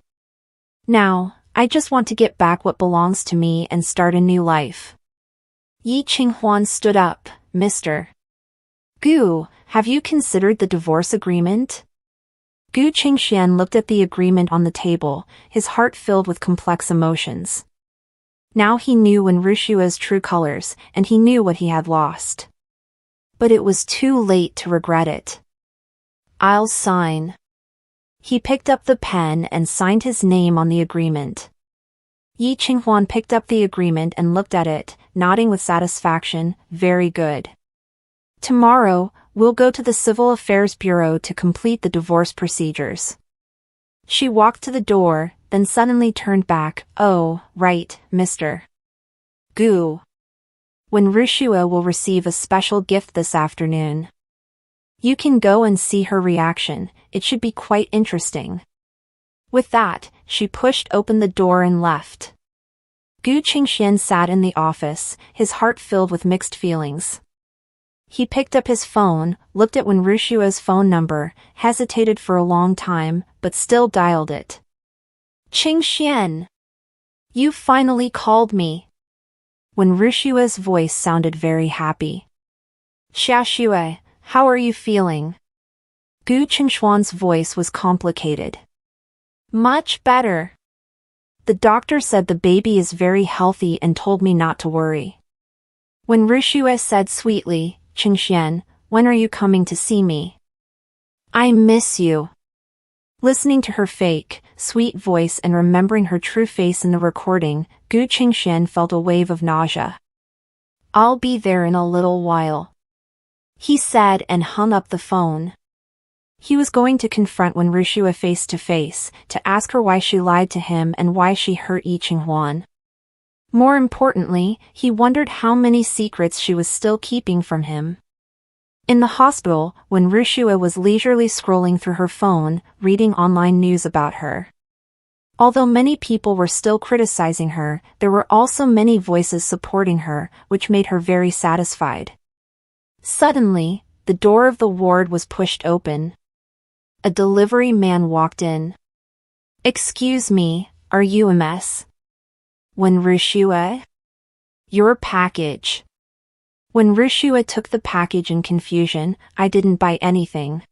Now, I just want to get back what belongs to me and start a new life. Yi Qinghuan stood up. Mr. Gu, have you considered the divorce agreement? Gu Qingxian looked at the agreement on the table, his heart filled with complex emotions. Now he knew when Rushua's true colors, and he knew what he had lost. But it was too late to regret it. I'll sign. He picked up the pen and signed his name on the agreement. Yi Qinghuan picked up the agreement and looked at it, nodding with satisfaction. Very good. Tomorrow, we'll go to the Civil Affairs Bureau to complete the divorce procedures. She walked to the door, then suddenly turned back. Oh, right, Mr. Gu. When Rushua will receive a special gift this afternoon. You can go and see her reaction, it should be quite interesting. With that, she pushed open the door and left. Gu Qingxian sat in the office, his heart filled with mixed feelings. He picked up his phone, looked at when Rushua's phone number, hesitated for a long time, but still dialed it. Qingxian! You finally called me. When Rushua's voice sounded very happy. Xiaxue, how are you feeling? Gu Qingxuan's voice was complicated. Much better. The doctor said the baby is very healthy and told me not to worry. When Rushua said sweetly, Qingxian, when are you coming to see me? I miss you. Listening to her fake, sweet voice and remembering her true face in the recording, Gu Qingxian felt a wave of nausea. I'll be there in a little while. He said and hung up the phone. He was going to confront when Rushua face to face, to ask her why she lied to him and why she hurt Yi Qinghuan. More importantly, he wondered how many secrets she was still keeping from him. In the hospital, when Rushua was leisurely scrolling through her phone, reading online news about her. Although many people were still criticizing her, there were also many voices supporting her, which made her very satisfied. Suddenly, the door of the ward was pushed open. A delivery man walked in. Excuse me, are you a mess? When Rushua? Your package. When Rushua took the package in confusion, I didn't buy anything.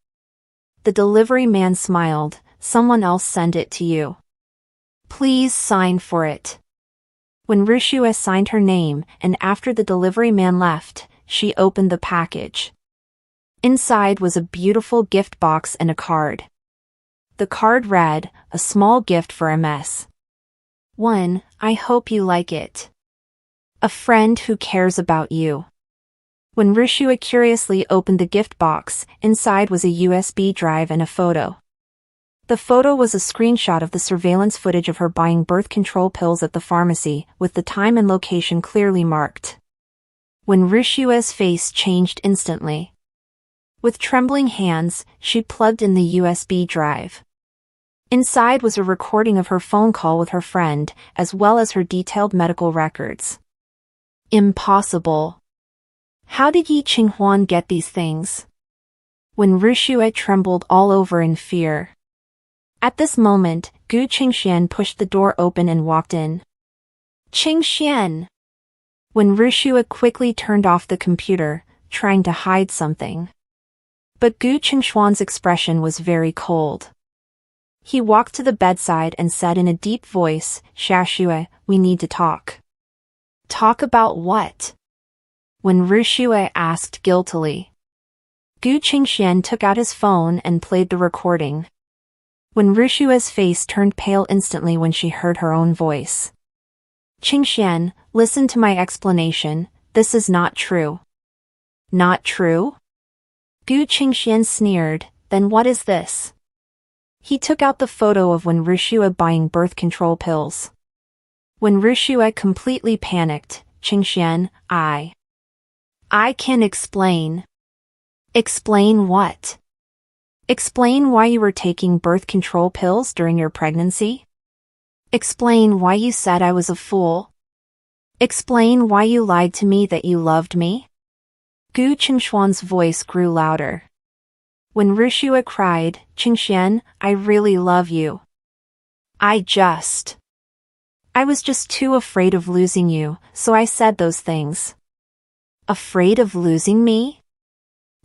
The delivery man smiled. Someone else sent it to you. Please sign for it. When Rushua signed her name, and after the delivery man left, she opened the package. Inside was a beautiful gift box and a card. The card read, a small gift for MS. 1. I hope you like it. A friend who cares about you. When Rushua curiously opened the gift box, inside was a USB drive and a photo. The photo was a screenshot of the surveillance footage of her buying birth control pills at the pharmacy, with the time and location clearly marked. When Rushua's face changed instantly. With trembling hands, she plugged in the USB drive. Inside was a recording of her phone call with her friend, as well as her detailed medical records. Impossible. How did Yi Qinghuan get these things? When Rushua trembled all over in fear. At this moment, Gu Qingxian pushed the door open and walked in. Qingxian! When Rushua quickly turned off the computer, trying to hide something. But Gu Qingxuan's expression was very cold. He walked to the bedside and said in a deep voice, Xiaxue, we need to talk. Talk about what? When Rushua asked guiltily. Gu Qingxian took out his phone and played the recording. When Rushua's face turned pale instantly when she heard her own voice. Qingxian, listen to my explanation, this is not true. Not true? Gu Qingxian sneered, then what is this? He took out the photo of when Rushua buying birth control pills. When Rushua completely panicked, Qingxian, I can explain. Explain what? Explain why you were taking birth control pills during your pregnancy? Explain why you said I was a fool? Explain why you lied to me that you loved me? Gu Qingxuan's voice grew louder. When Rushua cried, Qingxian, I really love you. I was just too afraid of losing you, so I said those things. Afraid of losing me?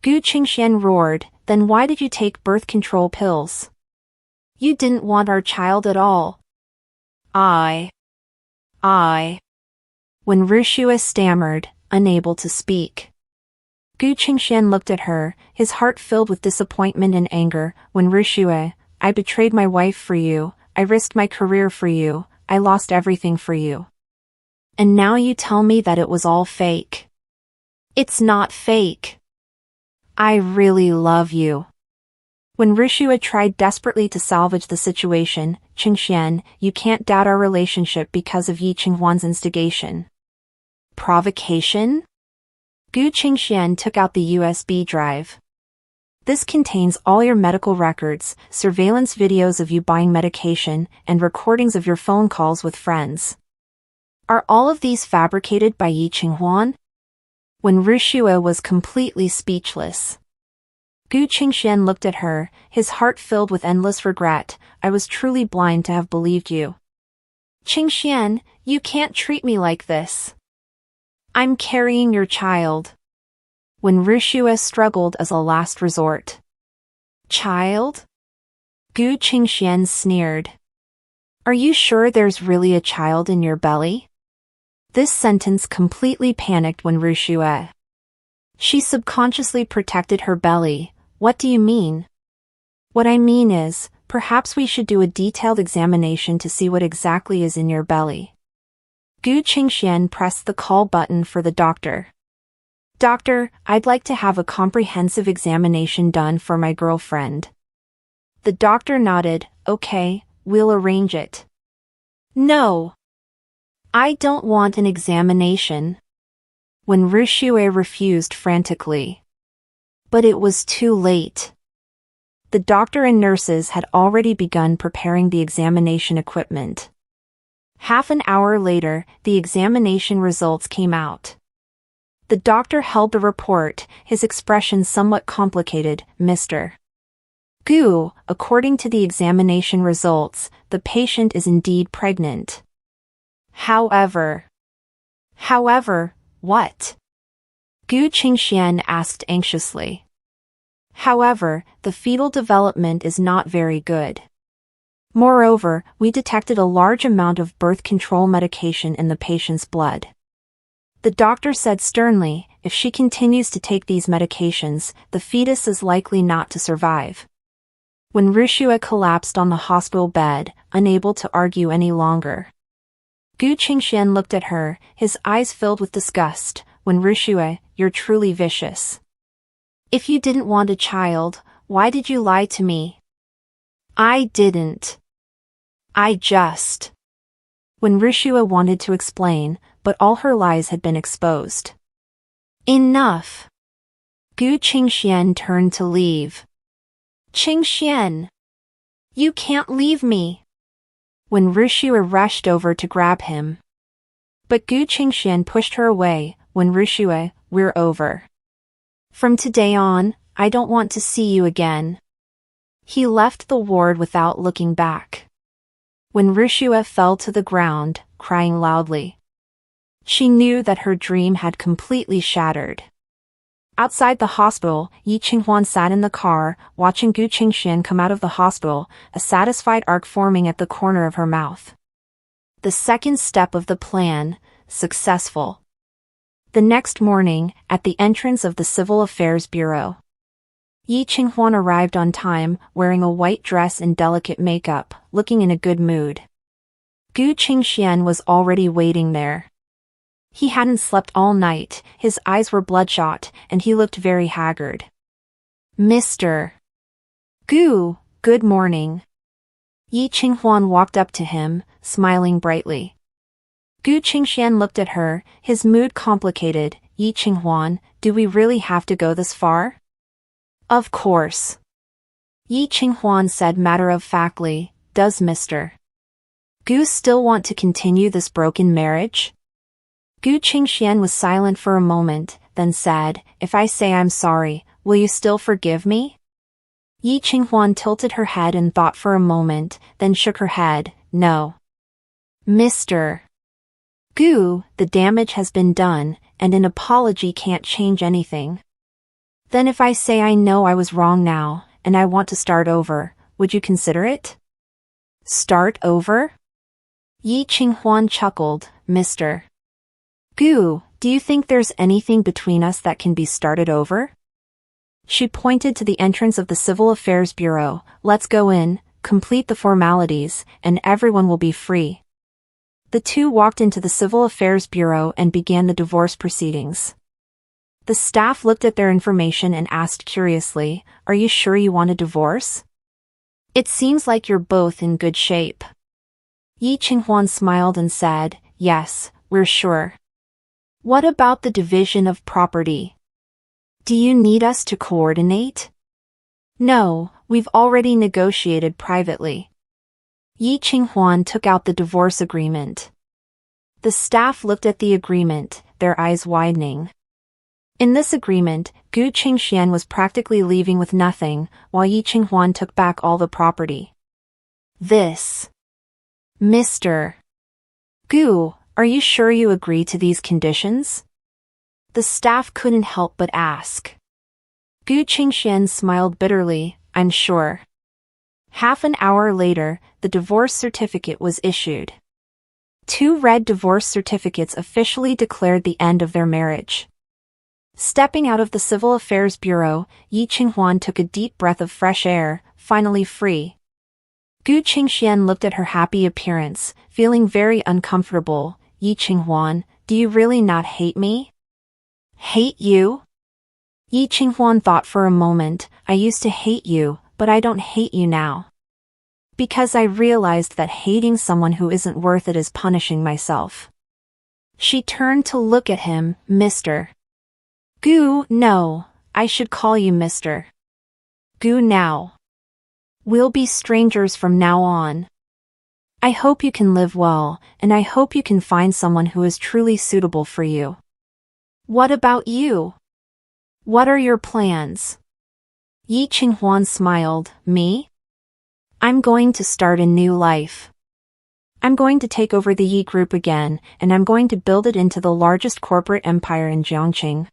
Gu Qingxian roared, then why did you take birth control pills? You didn't want our child at all. I. When Rushua stammered, unable to speak. Gu Qingxian looked at her, his heart filled with disappointment and anger, when Rushua, I betrayed my wife for you, I risked my career for you, I lost everything for you. And now you tell me that it was all fake. It's not fake. I really love you. When Rushua tried desperately to salvage the situation, Qingxian, you can't doubt our relationship because of Yi Qinghuan's instigation. Provocation? Gu Qingxian took out the USB drive. This contains all your medical records, surveillance videos of you buying medication, and recordings of your phone calls with friends. Are all of these fabricated by Yi Qinghuan? When Rushua was completely speechless. Gu Qingxian looked at her, his heart filled with endless regret. I was truly blind to have believed you. Qingxian, you can't treat me like this. I'm carrying your child. When Rushua struggled as a last resort. Child? Gu Qingxian sneered. Are you sure there's really a child in your belly? This sentence completely panicked when Rushua. She subconsciously protected her belly. What do you mean? What I mean is, perhaps we should do a detailed examination to see what exactly is in your belly. Gu Qingxian pressed the call button for the doctor. Doctor, I'd like to have a comprehensive examination done for my girlfriend. The doctor nodded, okay, we'll arrange it. No. I don't want an examination. When Rushua refused frantically. But it was too late. The doctor and nurses had already begun preparing the examination equipment. Half an hour later, the examination results came out. The doctor held the report, his expression somewhat complicated. Mr. Gu, according to the examination results, the patient is indeed pregnant. However, what? Gu Qingxian asked anxiously. However, the fetal development is not very good. Moreover, we detected a large amount of birth control medication in the patient's blood. The doctor said sternly, if she continues to take these medications, the fetus is likely not to survive. When Rushua collapsed on the hospital bed, unable to argue any longer. Gu Qingxian looked at her, his eyes filled with disgust. When Rushua, you're truly vicious. If you didn't want a child, why did you lie to me? I didn't. When Rushua wanted to explain, but all her lies had been exposed. Enough. Gu Qingxian turned to leave. Qingxian! You can't leave me. When Rushua rushed over to grab him. But Gu Qingxian pushed her away. When Rushua, we're over. From today on, I don't want to see you again. He left the ward without looking back. When Rushua fell to the ground, crying loudly, she knew that her dream had completely shattered. Outside the hospital, Yi Qinghuan sat in the car, watching Gu Qingxian come out of the hospital, a satisfied arc forming at the corner of her mouth. The second step of the plan, successful. The next morning, at the entrance of the Civil Affairs Bureau, Yi Qinghuan arrived on time, wearing a white dress and delicate makeup, looking in a good mood. Gu Qingxian was already waiting there. He hadn't slept all night, his eyes were bloodshot, and he looked very haggard. Mr. Gu, good morning. Yi Qinghuan walked up to him, smiling brightly. Gu Qingxian looked at her, his mood complicated. Yi Qinghuan, do we really have to go this far? Of course. Yi Qinghuan said matter-of-factly, does Mr. Gu still want to continue this broken marriage? Gu Qingxian was silent for a moment, then said, if I say I'm sorry, will you still forgive me? Yi Qinghuan tilted her head and thought for a moment, then shook her head, no. Mr. Gu, the damage has been done, and an apology can't change anything. Then if I say I know I was wrong now, and I want to start over, would you consider it? Start over? Yi Qinghuan chuckled, Mr. Gu, do you think there's anything between us that can be started over? She pointed to the entrance of the Civil Affairs Bureau. Let's go in, complete the formalities, and everyone will be free. The two walked into the Civil Affairs Bureau and began the divorce proceedings. The staff looked at their information and asked curiously, are you sure you want a divorce? It seems like you're both in good shape. Yi Qinghuan smiled and said, yes, we're sure. What about the division of property? Do you need us to coordinate? No, we've already negotiated privately. Yi Qinghuan took out the divorce agreement. The staff looked at the agreement, their eyes widening. In this agreement, Gu Qingxian was practically leaving with nothing, while Yi Qinghuan took back all the property. This. Mr. Gu, are you sure you agree to these conditions? The staff couldn't help but ask. Gu Qingxian smiled bitterly, I'm sure. Half an hour later, the divorce certificate was issued. 2 red divorce certificates officially declared the end of their marriage. Stepping out of the Civil Affairs Bureau, Yi Qinghuan took a deep breath of fresh air, finally free. Gu Qingxian looked at her happy appearance, feeling very uncomfortable. Yi Qinghuan, do you really not hate me? Hate you? Yi Qinghuan thought for a moment, I used to hate you, but I don't hate you now. Because I realized that hating someone who isn't worth it is punishing myself. She turned to look at him, Mr. Gu, no, I should call you Mr. Gu now. We'll be strangers from now on. I hope you can live well, and I hope you can find someone who is truly suitable for you. What about you? What are your plans? Yi Qinghuan smiled, me? I'm going to start a new life. I'm going to take over the Yi Group again, and I'm going to build it into the largest corporate empire in Jiangqing.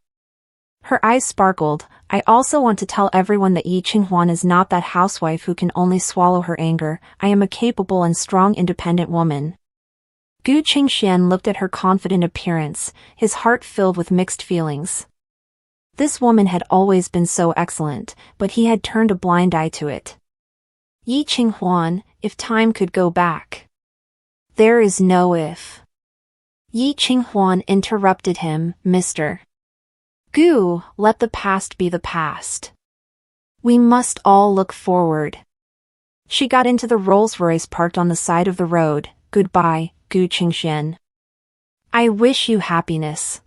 Her eyes sparkled. I also want to tell everyone that Yi Qinghuan is not that housewife who can only swallow her anger. I am a capable and strong independent woman. Gu Qingxian looked at her confident appearance, his heart filled with mixed feelings. This woman had always been so excellent, but he had turned a blind eye to it. Yi Qinghuan, if time could go back. There is no if. Yi Qinghuan interrupted him, Mr. Gu, let the past be the past. We must all look forward. She got into the Rolls-Royce parked on the side of the road. Goodbye, Gu Qingxian. I wish you happiness.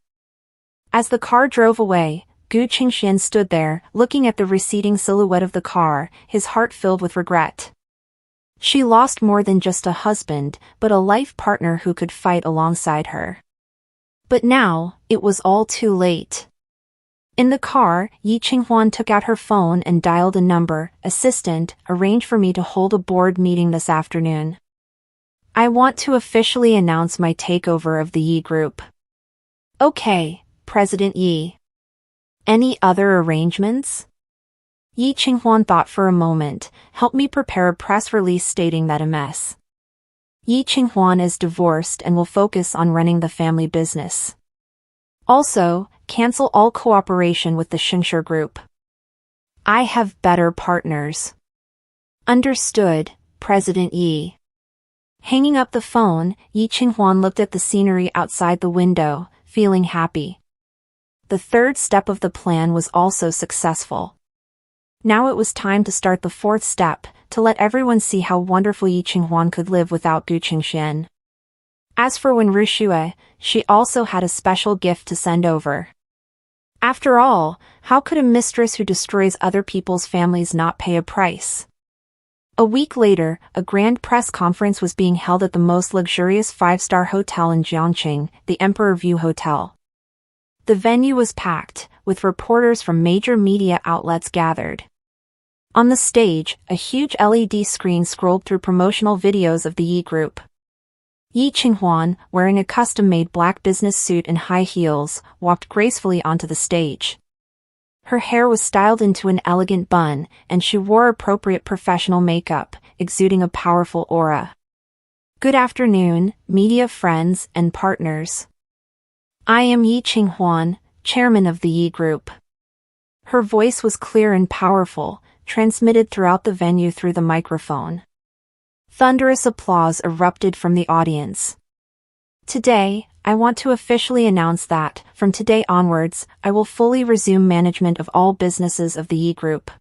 As the car drove away, Gu Qingxian stood there, looking at the receding silhouette of the car, his heart filled with regret. She lost more than just a husband, but a life partner who could fight alongside her. But now, it was all too late. In the car, Yi Qinghuan took out her phone and dialed a number. "Assistant, arrange for me to hold a board meeting this afternoon. I want to officially announce my takeover of the Yi Group." "Okay, President Yi. Any other arrangements?" Yi Qinghuan thought for a moment. "Help me prepare a press release stating that Ms. Yi Qinghuan is divorced and will focus on running the family business. Also, cancel all cooperation with the Shingsher Group. I have better partners." "Understood, President Yi." Hanging up the phone, Yi Qinghuan looked at the scenery outside the window, feeling happy. The third step of the plan was also successful. Now it was time to start the fourth step, to let everyone see how wonderful Yi Qinghuan could live without Gu Qingxian. As for Wen Ruxue, she also had a special gift to send over. After all, how could a mistress who destroys other people's families not pay a price? A week later, a grand press conference was being held at the most luxurious five-star hotel in Jiangqing, the Emperor View Hotel. The venue was packed, with reporters from major media outlets gathered. On the stage, a huge LED screen scrolled through promotional videos of the Yi Group. Yi Qinghuan, wearing a custom-made black business suit and high heels, walked gracefully onto the stage. Her hair was styled into an elegant bun, and she wore appropriate professional makeup, exuding a powerful aura. "Good afternoon, media friends and partners. I am Yi Qinghuan, chairman of the Yi Group." Her voice was clear and powerful, transmitted throughout the venue through the microphone. Thunderous applause erupted from the audience. "Today, I want to officially announce that, from today onwards, I will fully resume management of all businesses of the Yi Group."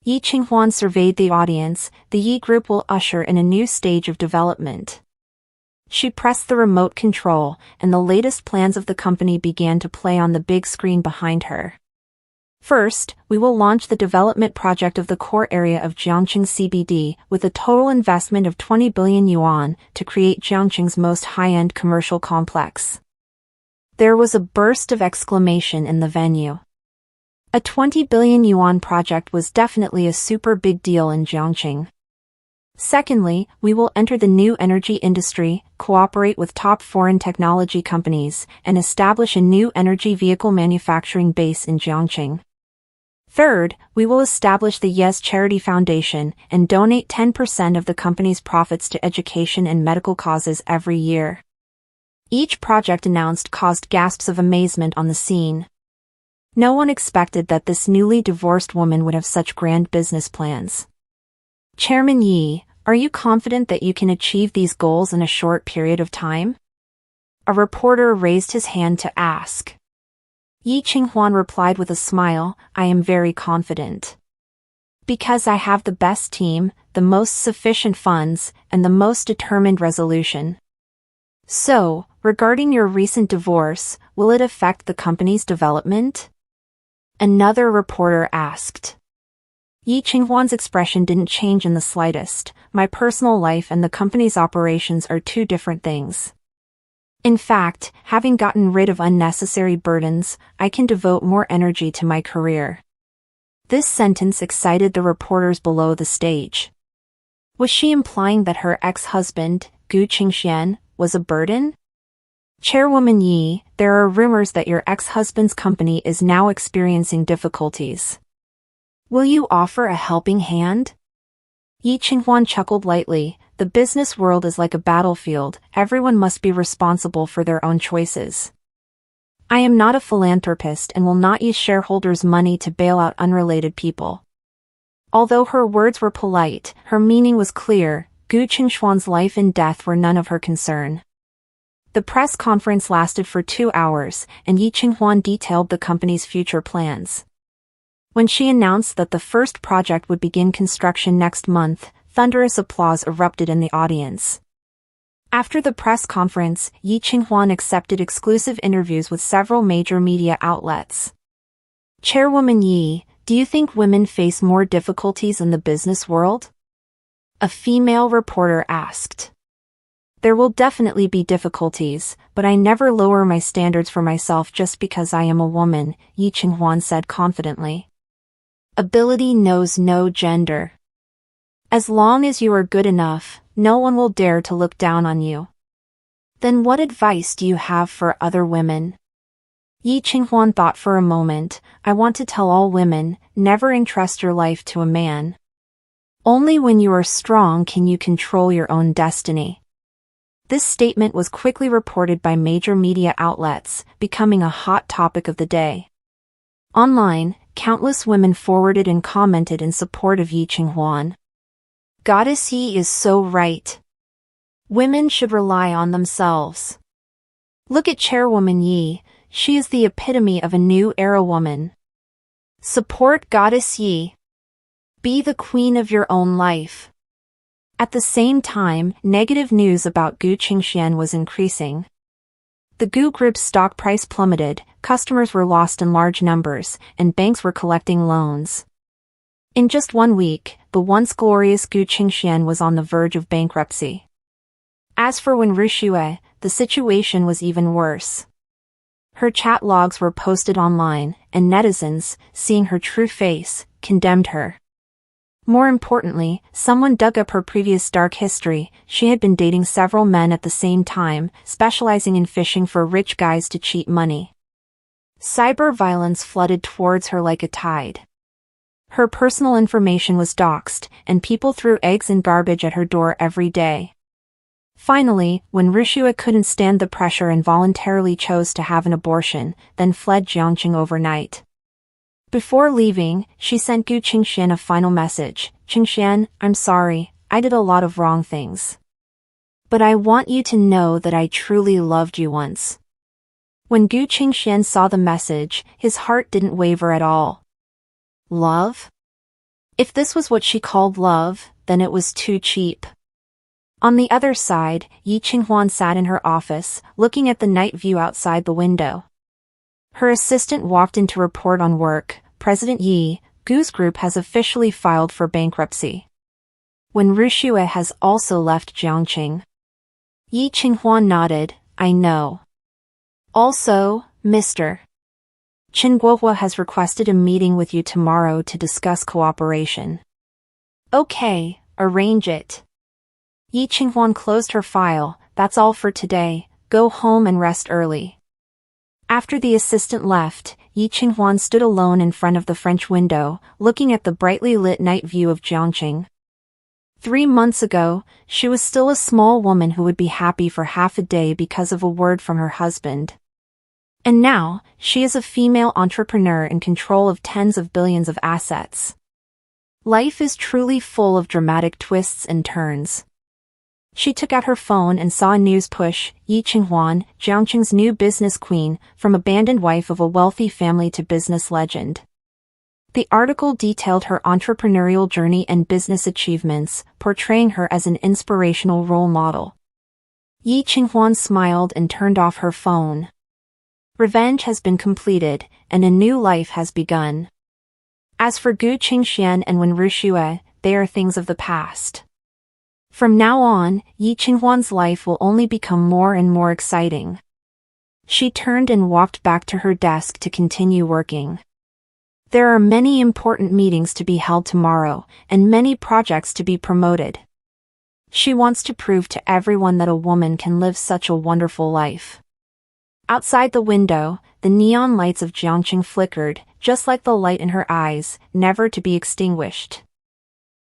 Yi Qinghuan surveyed the audience. "The Yi Group will usher in a new stage of development." She pressed the remote control, and the latest plans of the company began to play on the big screen behind her. "First, we will launch the development project of the core area of Jiangqing CBD with a total investment of 20 billion yuan to create Jiangqing's most high-end commercial complex." There was a burst of exclamation in the venue. A 20 billion yuan project was definitely a super big deal in Jiangqing. "Secondly, we will enter the new energy industry, cooperate with top foreign technology companies, and establish a new energy vehicle manufacturing base in Jiangqing. Third, we will establish the Yes Charity Foundation and donate 10% of the company's profits to education and medical causes every year." Each project announced caused gasps of amazement on the scene. No one expected that this newly divorced woman would have such grand business plans. "Chairman Yi, are you confident that you can achieve these goals in a short period of time?" A reporter raised his hand to ask. Yi Qinghuan replied with a smile, "I am very confident. Because I have the best team, the most sufficient funds, and the most determined resolution." "So, regarding your recent divorce, will it affect the company's development?" Another reporter asked. Yi Qinghuan's expression didn't change in the slightest. "My personal life and the company's operations are two different things. In fact, having gotten rid of unnecessary burdens, I can devote more energy to my career." This sentence excited the reporters below the stage. Was she implying that her ex-husband, Gu Qingxian, was a burden? "Chairwoman Yi, there are rumors that your ex-husband's company is now experiencing difficulties. Will you offer a helping hand?" Yi Qinghuan chuckled lightly. "The business world is like a battlefield, everyone must be responsible for their own choices. I am not a philanthropist and will not use shareholders' money to bail out unrelated people." Although her words were polite, her meaning was clear. Gu Qingxuan's life and death were none of her concern. The press conference lasted for 2 hours, and Yi Qinghuan detailed the company's future plans. When she announced that the first project would begin construction next month, thunderous applause erupted in the audience. After the press conference, Yi Qinghuan accepted exclusive interviews with several major media outlets. "Chairwoman Yi, do you think women face more difficulties in the business world?" a female reporter asked. There will definitely be difficulties, but I never lower my standards for myself just because I am a woman, Yi Qinghuan said confidently. Ability knows no gender. As long as you are good enough, no one will dare to look down on you. Then what advice do you have for other women? Yi Qinghuan thought for a moment. I want to tell all women, never entrust your life to a man. Only when you are strong can you control your own destiny. This statement was quickly reported by major media outlets, becoming a hot topic of the day. Online, countless women forwarded and commented in support of Yi Qinghuan. Goddess Yi is so right. Women should rely on themselves. Look at Chairwoman Yi, she is the epitome of a new era woman. Support Goddess Yi. Be the queen of your own life. At the same time, negative news about Gu Qingxian was increasing. The Gu Group's stock price plummeted, customers were lost in large numbers, and banks were collecting loans. In just 1 week, the once glorious Gu Qingxian was on the verge of bankruptcy. As for Wen Ruxue, the situation was even worse. Her chat logs were posted online, and netizens, seeing her true face, condemned her. More importantly, someone dug up her previous dark history. She had been dating several men at the same time, specializing in fishing for rich guys to cheat money. Cyber violence flooded towards her like a tide. Her personal information was doxed, and people threw eggs and garbage at her door every day. Finally, when Ruxue couldn't stand the pressure and voluntarily chose to have an abortion, then fled Jiangqing overnight. Before leaving, she sent Gu Qingxian a final message. Qingxian, I'm sorry, I did a lot of wrong things. But I want you to know that I truly loved you once. When Gu Qingxian saw the message, his heart didn't waver at all. Love? If this was what she called love, then it was too cheap. On the other side, Yi Qinghuan sat in her office, looking at the night view outside the window. Her assistant walked in to report on work. President Yi, Gu's group has officially filed for bankruptcy. Wen Ruxue has also left Jiangqing. Yi Qinghuan nodded, I know. Also, Mr. Chen Guohua has requested a meeting with you tomorrow to discuss cooperation. Okay, arrange it. Yi Qinghuan closed her file. That's all for today, go home and rest early. After the assistant left, Yi Qinghuan stood alone in front of the French window, looking at the brightly lit night view of Jiangqing. 3 months ago, she was still a small woman who would be happy for half a day because of a word from her husband. And now, she is a female entrepreneur in control of tens of billions of assets. Life is truly full of dramatic twists and turns. She took out her phone and saw a news push. Yi Qinghuan, Jiangqing's new business queen, from abandoned wife of a wealthy family to business legend. The article detailed her entrepreneurial journey and business achievements, portraying her as an inspirational role model. Yi Qinghuan smiled and turned off her phone. Revenge has been completed, and a new life has begun. As for Gu Qingxian and Wen Ruxue, they are things of the past. From now on, Yi Qinghuan's life will only become more and more exciting. She turned and walked back to her desk to continue working. There are many important meetings to be held tomorrow, and many projects to be promoted. She wants to prove to everyone that a woman can live such a wonderful life. Outside the window, the neon lights of Jiangqing flickered, just like the light in her eyes, never to be extinguished.